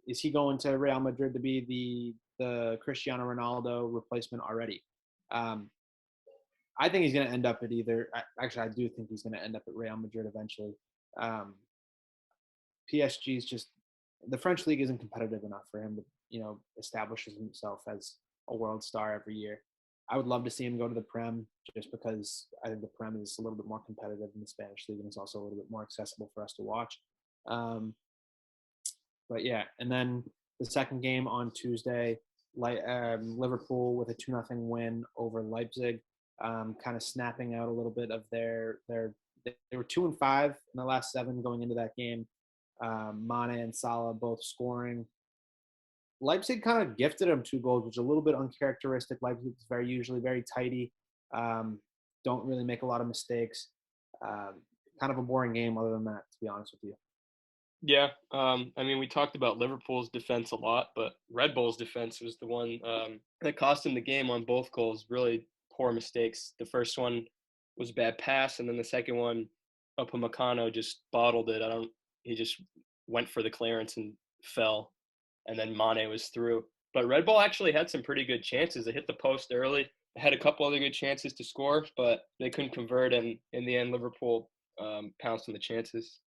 is he going to Real Madrid to be the Cristiano Ronaldo replacement already? I think he's going to end up at I do think he's going to end up at Real Madrid eventually. PSG's just, the French league isn't competitive enough for him to, establish himself as a world star every year. I would love to see him go to the Prem just because I think the Prem is a little bit more competitive than the Spanish league and it's also a little bit more accessible for us to watch. But yeah, and then the second game on Tuesday, Liverpool with a 2-0 win over Leipzig, kind of snapping out a little bit of they were 2-5 in the last 7 going into that game. Mane and Salah both scoring. Leipzig kind of gifted them 2 goals, which is a little bit uncharacteristic. Leipzig is usually very tidy. Don't really make a lot of mistakes. Kind of a boring game other than that, to be honest with you. Yeah. We talked about Liverpool's defense a lot, but Red Bull's defense was the one that cost them the game on both goals. Really poor mistakes. The first one was a bad pass, and then the second one, Upamecano just bottled it. He just went for the clearance and fell, and then Mane was through. But Red Bull actually had some pretty good chances. They hit the post early. They had a couple other good chances to score, but they couldn't convert, and in the end, Liverpool pounced on the chances.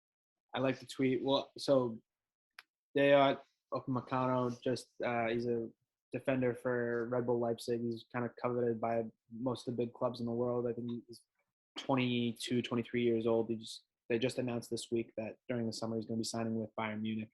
I like the tweet. Well, so Upamecano, he's a defender for Red Bull Leipzig. He's kind of coveted by most of the big clubs in the world. I think he's 22, 23 years old. They just announced this week that during the summer he's going to be signing with Bayern Munich.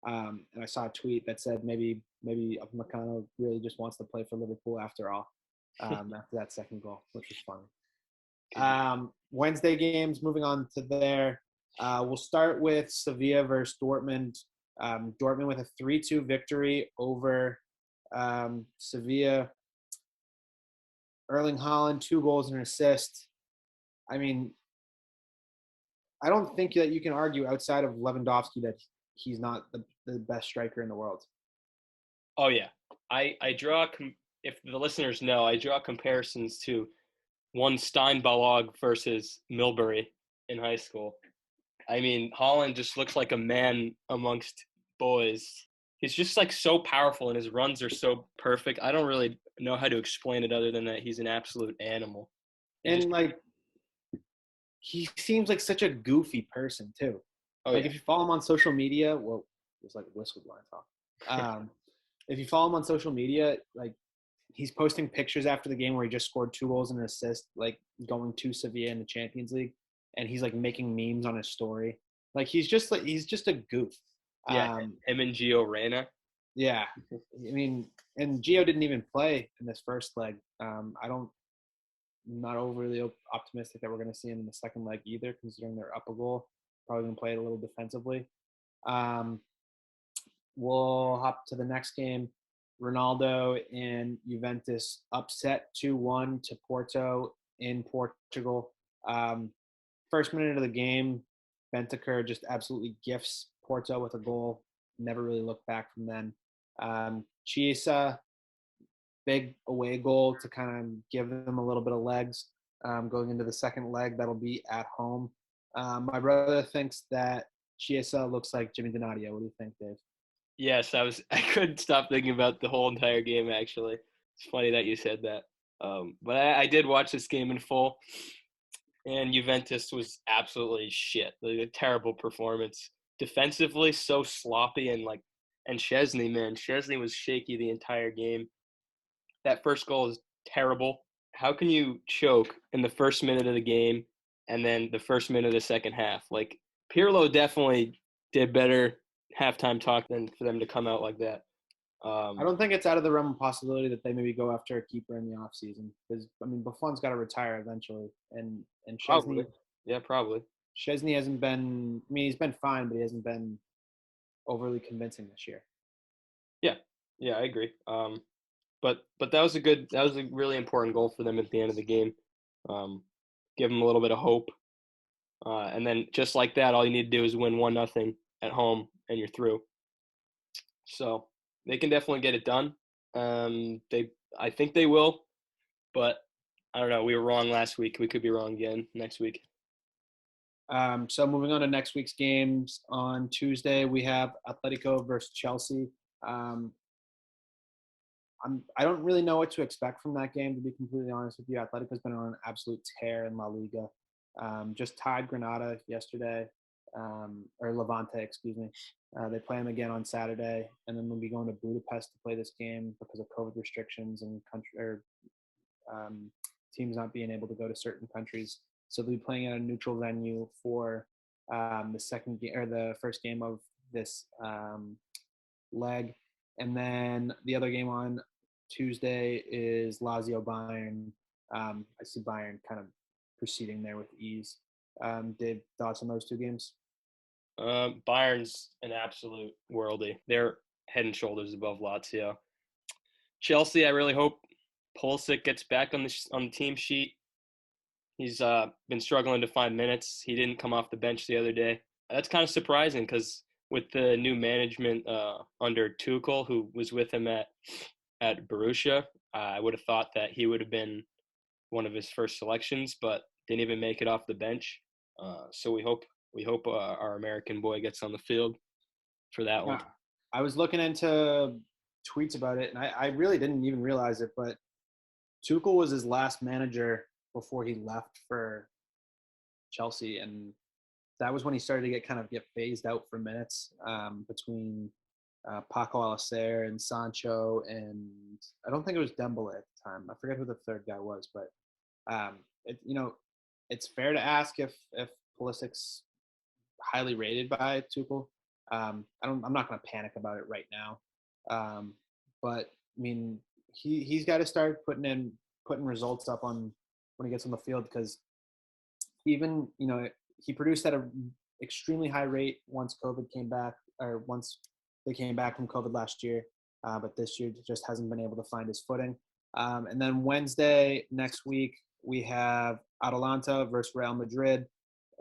And I saw a tweet that said maybe Upamecano really just wants to play for Liverpool after all, after that second goal, which was funny. Wednesday games, moving on to there. We'll start with Sevilla versus Dortmund. Dortmund with a 3-2 victory over Sevilla. Erling Haaland, 2 goals and an assist. I mean, I don't think that you can argue outside of Lewandowski that he's not the best striker in the world. Oh, yeah. I draw, if the listeners know, I draw comparisons to one Steinbalog versus Milbury in high school. I mean, Haaland just looks like a man amongst boys. He's just like so powerful and his runs are so perfect. I don't really know how to explain it other than that he's an absolute animal. He seems like such a goofy person too. If you follow him on social media, well, it's like whistleblower talk. If you follow him on social media, like he's posting pictures after the game where he just scored 2 goals and an assist, like going to Sevilla in the Champions League, and he's like making memes on his story. Like he's just a goof. Yeah, him and Gio Reyna. Yeah, I mean, and Gio didn't even play in this first leg. I'm not overly optimistic that we're going to see him in the second leg either, considering they're up a goal. Probably going to play it a little defensively. We'll hop to the next game. Ronaldo and Juventus upset 2-1 to Porto in Portugal. First minute of the game, Bentancur just absolutely gifts Porto with a goal. Never really looked back from then. Chiesa, big away goal to kind of give them a little bit of legs going into the second leg. That'll be at home. My brother thinks that Chiesa looks like Jimmy Donadio. What do you think, Dave? Yes, I couldn't stop thinking about the whole entire game, actually. It's funny that you said that. But I did watch this game in full, and Juventus was absolutely shit. Like, a terrible performance. Defensively, so sloppy, and Szczesny, man. Szczesny was shaky the entire game. That first goal is terrible. How can you choke in the first minute of the game and then the first minute of the second half? Like, Pirlo definitely did better halftime talk than for them to come out like that. I don't think it's out of the realm of possibility that they maybe go after a keeper in the offseason because, Buffon's got to retire eventually. And Probably. Szczesny, Yeah, probably. Szczesny hasn't been – he's been fine, but he hasn't been overly convincing this year. Yeah, I agree. But that was a really important goal for them at the end of the game. Give them a little bit of hope. And then just like that, all you need to do is win 1-0 at home, and you're through. So they can definitely get it done. I think they will, but I don't know. We were wrong last week. We could be wrong again next week. So moving on to next week's games, on Tuesday we have Atletico versus Chelsea. I don't really know what to expect from that game, to be completely honest with you. Atletico's been on an absolute tear in La Liga. Just tied Granada yesterday, or Levante, excuse me. They play them again on Saturday, and then we'll be going to Budapest to play this game because of COVID restrictions and teams not being able to go to certain countries. So they'll be playing at a neutral venue for the first game of this leg, and then the other game on Tuesday is Lazio Bayern. I see Bayern kind of proceeding there with ease. Dave, thoughts on those two games? Bayern's an absolute worldie. They're head and shoulders above Lazio. Chelsea, I really hope Pulisic gets back on the team sheet. He's been struggling to find minutes. He didn't come off the bench the other day. That's kind of surprising because with the new management under Tuchel, who was with him at Borussia, I would have thought that he would have been one of his first selections, but didn't even make it off the bench. So we hope our American boy gets on the field for that one. I was looking into tweets about it, and I really didn't even realize it, but Tuchel was his last manager before he left for Chelsea, and that was when he started to get phased out for minutes between Paco Alcacer and Sancho, and I don't think it was Dembele at the time. I forget who the third guy was, but it's fair to ask if Pulisic's highly rated by Tuchel. I'm not going to panic about it right now, but he's got to start putting results up on when he gets on the field, because even he produced at an extremely high rate once COVID came back, or once they came back from COVID last year, but this year just hasn't been able to find his footing. And then Wednesday next week we have Atalanta versus Real Madrid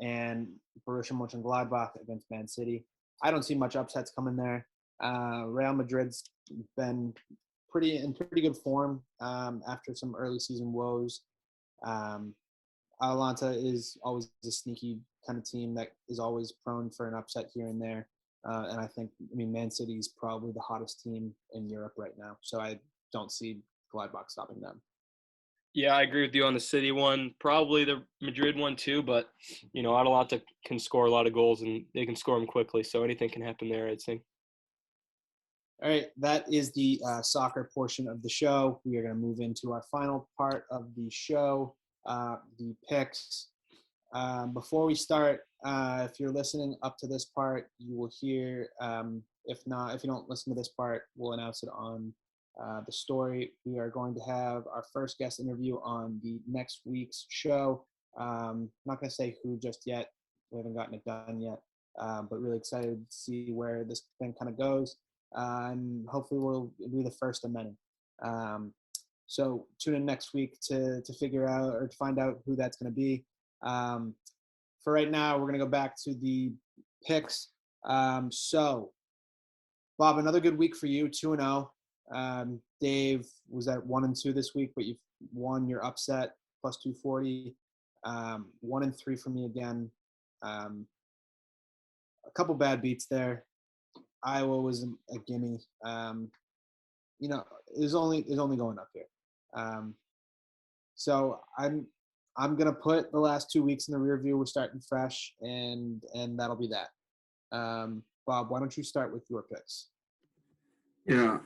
and Borussia Mönchengladbach against Man City. I don't see much upsets coming there. Real Madrid's been in pretty good form after some early season woes. Atalanta is always a sneaky kind of team that is always prone for an upset here and there. And I think, Man City is probably the hottest team in Europe right now. So I don't see Gladbach stopping them. Yeah, I agree with you on the City one. Probably the Madrid one too, but, Atalanta can score a lot of goals and they can score them quickly. So anything can happen there, I'd say. All right, that is the soccer portion of the show. We are going to move into our final part of the show, the picks. Before we start, if you're listening up to this part, you will hear, if you don't listen to this part, we'll announce it on the story. We are going to have our first guest interview on the next week's show. I'm not going to say who just yet. We haven't gotten it done yet, but really excited to see where this thing kind of goes. and hopefully we'll be the first of many. So tune in next week to figure out or to find out who that's going to be. For right now, we're going to go back to the picks. So, Bob, another good week for you, 2-0. Dave was at 1-2 this week, but you've won your upset plus 240. 1-3 for me again. A couple bad beats there. Iowa was a gimme. You know, is only going up here. So I'm gonna put the last 2 weeks in the rear view. We're starting fresh, and that'll be that. Bob, why don't you start with your picks? Yeah.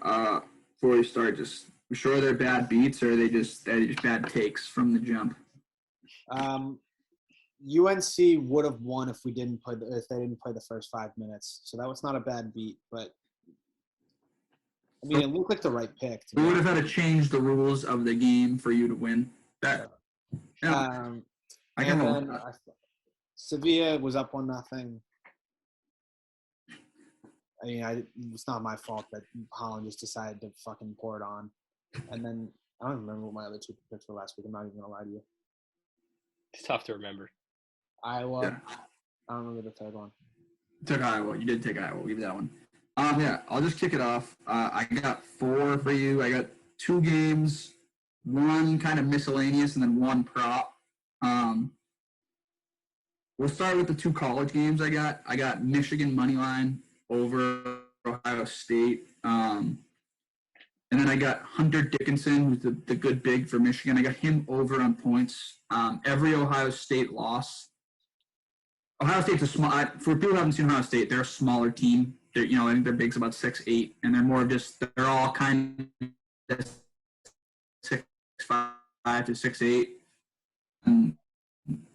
Before we start, just be sure they're bad beats, or are they just bad takes from the jump? UNC would have won if they didn't play the first 5 minutes. So that was not a bad beat, but I mean, it looked like the right pick. We would have had to change the rules of the game for you to win. That. Yeah. I can roll. Sevilla was up 1-0. I mean, it's not my fault that Holland just decided to fucking pour it on. And then I don't remember what my other 2 picks were last week. I'm not even gonna lie to you. It's tough to remember. Iowa. Yeah. I don't remember the third one. Took Iowa. You did take Iowa. We'll give you that one. Yeah, I'll just kick it off. I got 4 for you. I got 2 games, 1 kind of miscellaneous, and then 1 prop. We'll start with the 2 college games I got. I got Michigan moneyline over Ohio State. And then I got Hunter Dickinson, who's the good big for Michigan. I got him over on points. Every Ohio State loss. Ohio State's a small. For people who haven't seen Ohio State, they're a smaller team. I think their big's about 6'8", and they're more of just. They're all kind of 6'5" to 6'8". And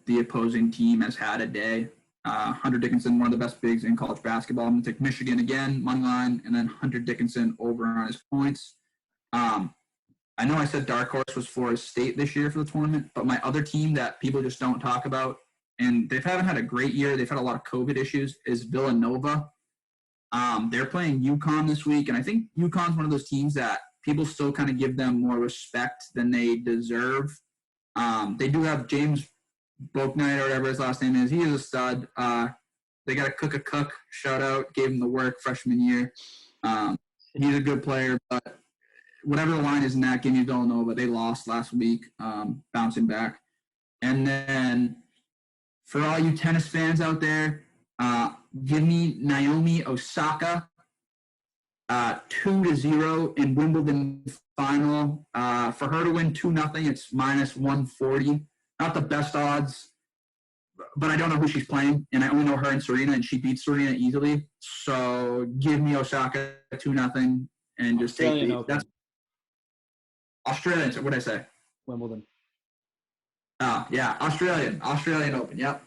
the opposing team has had a day. Hunter Dickinson, one of the best bigs in college basketball. I'm going to take Michigan again, money line, and then Hunter Dickinson over on his points. I know I said dark horse was Florida State this year for the tournament, but my other team that people just don't talk about, and they haven't had a great year, they've had a lot of COVID issues, is Villanova. They're playing UConn this week, and I think UConn's one of those teams that people still kind of give them more respect than they deserve. They do have James Bouknight or whatever his last name is. He is a stud. They got a cook, shout out, gave him the work freshman year. He's a good player, but whatever the line is in that game, you Villanova. They lost last week, bouncing back. And then for all you tennis fans out there, give me Naomi Osaka 2-0 in Wimbledon final. For her to win 2-0, it's -140. Not the best odds, but I don't know who she's playing, and I only know her and Serena, and she beats Serena easily. So give me Osaka 2-0 and just Australian take Open. That's Australian. What did I say? Wimbledon. Oh, yeah, Australian Open. Yep.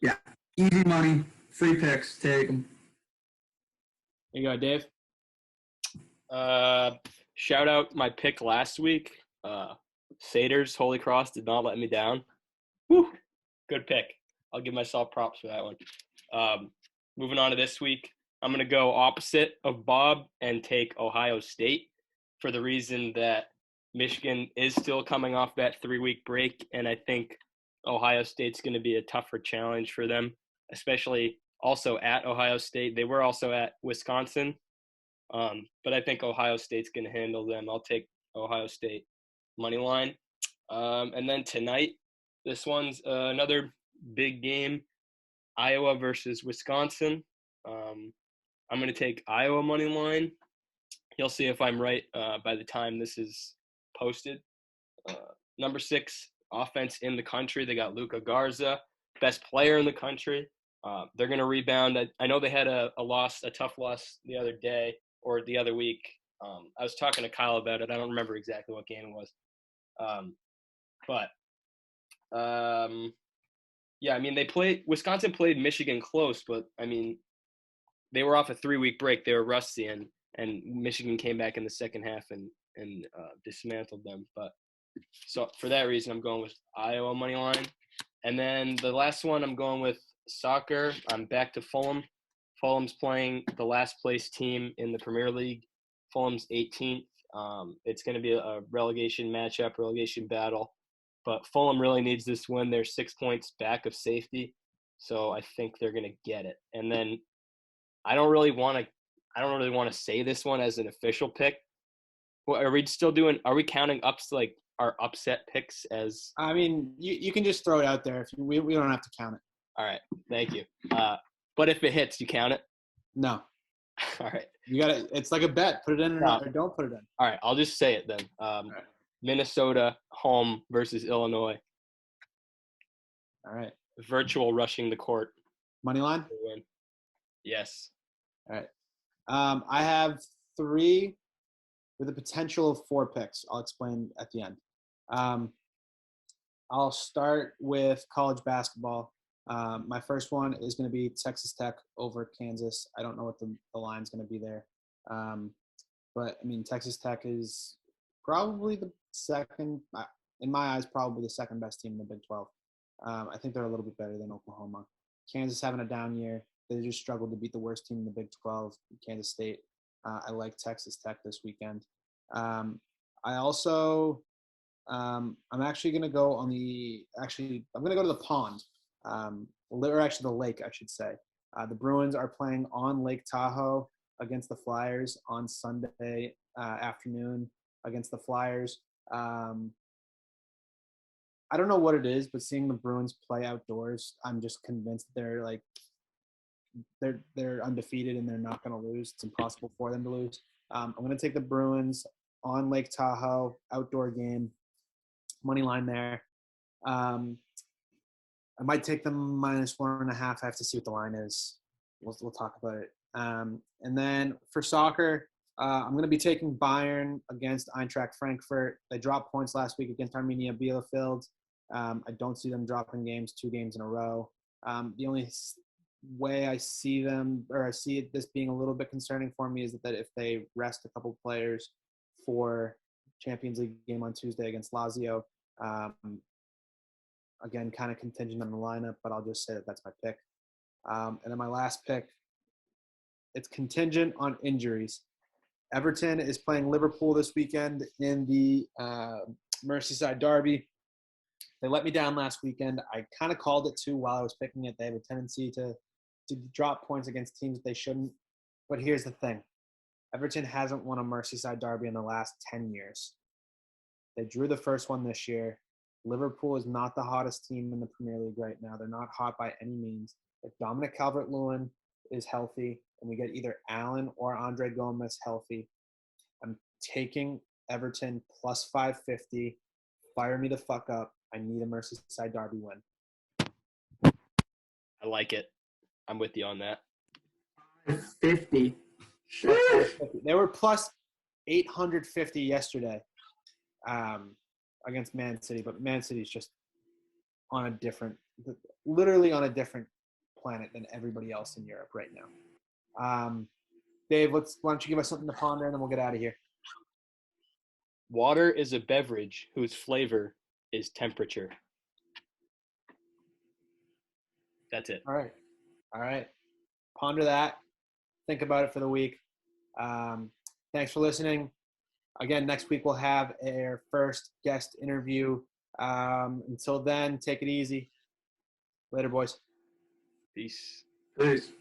Yeah, easy money, free picks. Take them. Here you go, Dave. Shout out my pick last week. Saders, Holy Cross did not let me down. Woo! Good pick. I'll give myself props for that one. Moving on to this week, I'm going to go opposite of Bob and take Ohio State for the reason that Michigan is still coming off that 3-week break, and I think Ohio State's going to be a tougher challenge for them, especially also at Ohio State. They were also at Wisconsin, but I think Ohio State's going to handle them. I'll take Ohio State money line. And then tonight, this one's another big game, Iowa versus Wisconsin. I'm going to take Iowa money line. You'll see if I'm right by the time this is posted. Number 6 offense in the country. They got Luka Garza, best player in the country. They're going to rebound. I know they had a tough loss the other day or the other week. I was talking to Kyle about it. I don't remember exactly what game it was. Yeah, I mean, Wisconsin played Michigan close, but I mean, they were off a 3-week break. They were rusty, and Michigan came back in the second half and dismantled them. But so for that reason, I'm going with Iowa money line. And then the last one, I'm going with soccer. I'm back to Fulham Fulham's playing the last place team in the Premier League. Fulham's 18th. It's going to be a relegation matchup, relegation battle. But Fulham really needs this win. They're 6 points back of safety, so I think they're going to get it. And then I don't really want to say this one as an official pick. Well, are we counting ups like our upset picks as? I mean, you can just throw it out there. We don't have to count it. All right, thank you. But if it hits, you count it? No. All right. You got to – it's like a bet. Put it in or don't put it in. All right, I'll just say it then. Right. Minnesota home versus Illinois. All right. Virtual rushing the court. Money line? Win. Yes. All right. I have 3 with a potential of 4 picks. I'll explain at the end. I'll start with college basketball. My first one is going to be Texas Tech over Kansas. I don't know what the line's going to be there. But, I mean, Texas Tech is probably the second, in my eyes, probably the second best team in the Big 12. I think they're a little bit better than Oklahoma. Kansas having a down year. They just struggled to beat the worst team in the Big 12, Kansas State. I like Texas Tech this weekend. I also I'm actually going to go on I'm going to go to the pond, or actually the lake, I should say. The Bruins are playing on Lake Tahoe against the Flyers on Sunday afternoon against the Flyers. I don't know what it is, but seeing the Bruins play outdoors, I'm just convinced they're undefeated and they're not going to lose. It's impossible for them to lose. I'm going to take the Bruins on Lake Tahoe, outdoor game, money line there. I might take them -1.5. I have to see what the line is. We'll talk about it. And then for soccer, I'm going to be taking Bayern against Eintracht Frankfurt. They dropped points last week against Arminia Bielefeld. I don't see them dropping 2 games in a row. The only way I see this being a little bit concerning for me is that if they rest a couple players for Champions League game on Tuesday against Lazio, again, kind of contingent on the lineup, but I'll just say that that's my pick. And then my last pick, it's contingent on injuries. Everton is playing Liverpool this weekend in the Merseyside derby. They let me down last weekend. I kind of called it too while I was picking it. They have a tendency to drop points against teams that they shouldn't. But here's the thing. Everton hasn't won a Merseyside derby in the last 10 years. They drew the first one this year. Liverpool is not the hottest team in the Premier League right now. They're not hot by any means. If Dominic Calvert-Lewin is healthy and we get either Allen or Andre Gomez healthy, I'm taking Everton plus 550. Fire me the fuck up. I need a Merseyside derby win. I like it. I'm with you on that. 50. They were plus 850 yesterday against Man City, but Man City is just literally on a different planet than everybody else in Europe right now. Dave, why don't you give us something to ponder and then we'll get out of here. Water is a beverage whose flavor is temperature. That's it. All right. Ponder that. Think about it for the week. Thanks for listening. Again, next week we'll have our first guest interview. Until then, take it easy. Later, boys. Peace. Peace.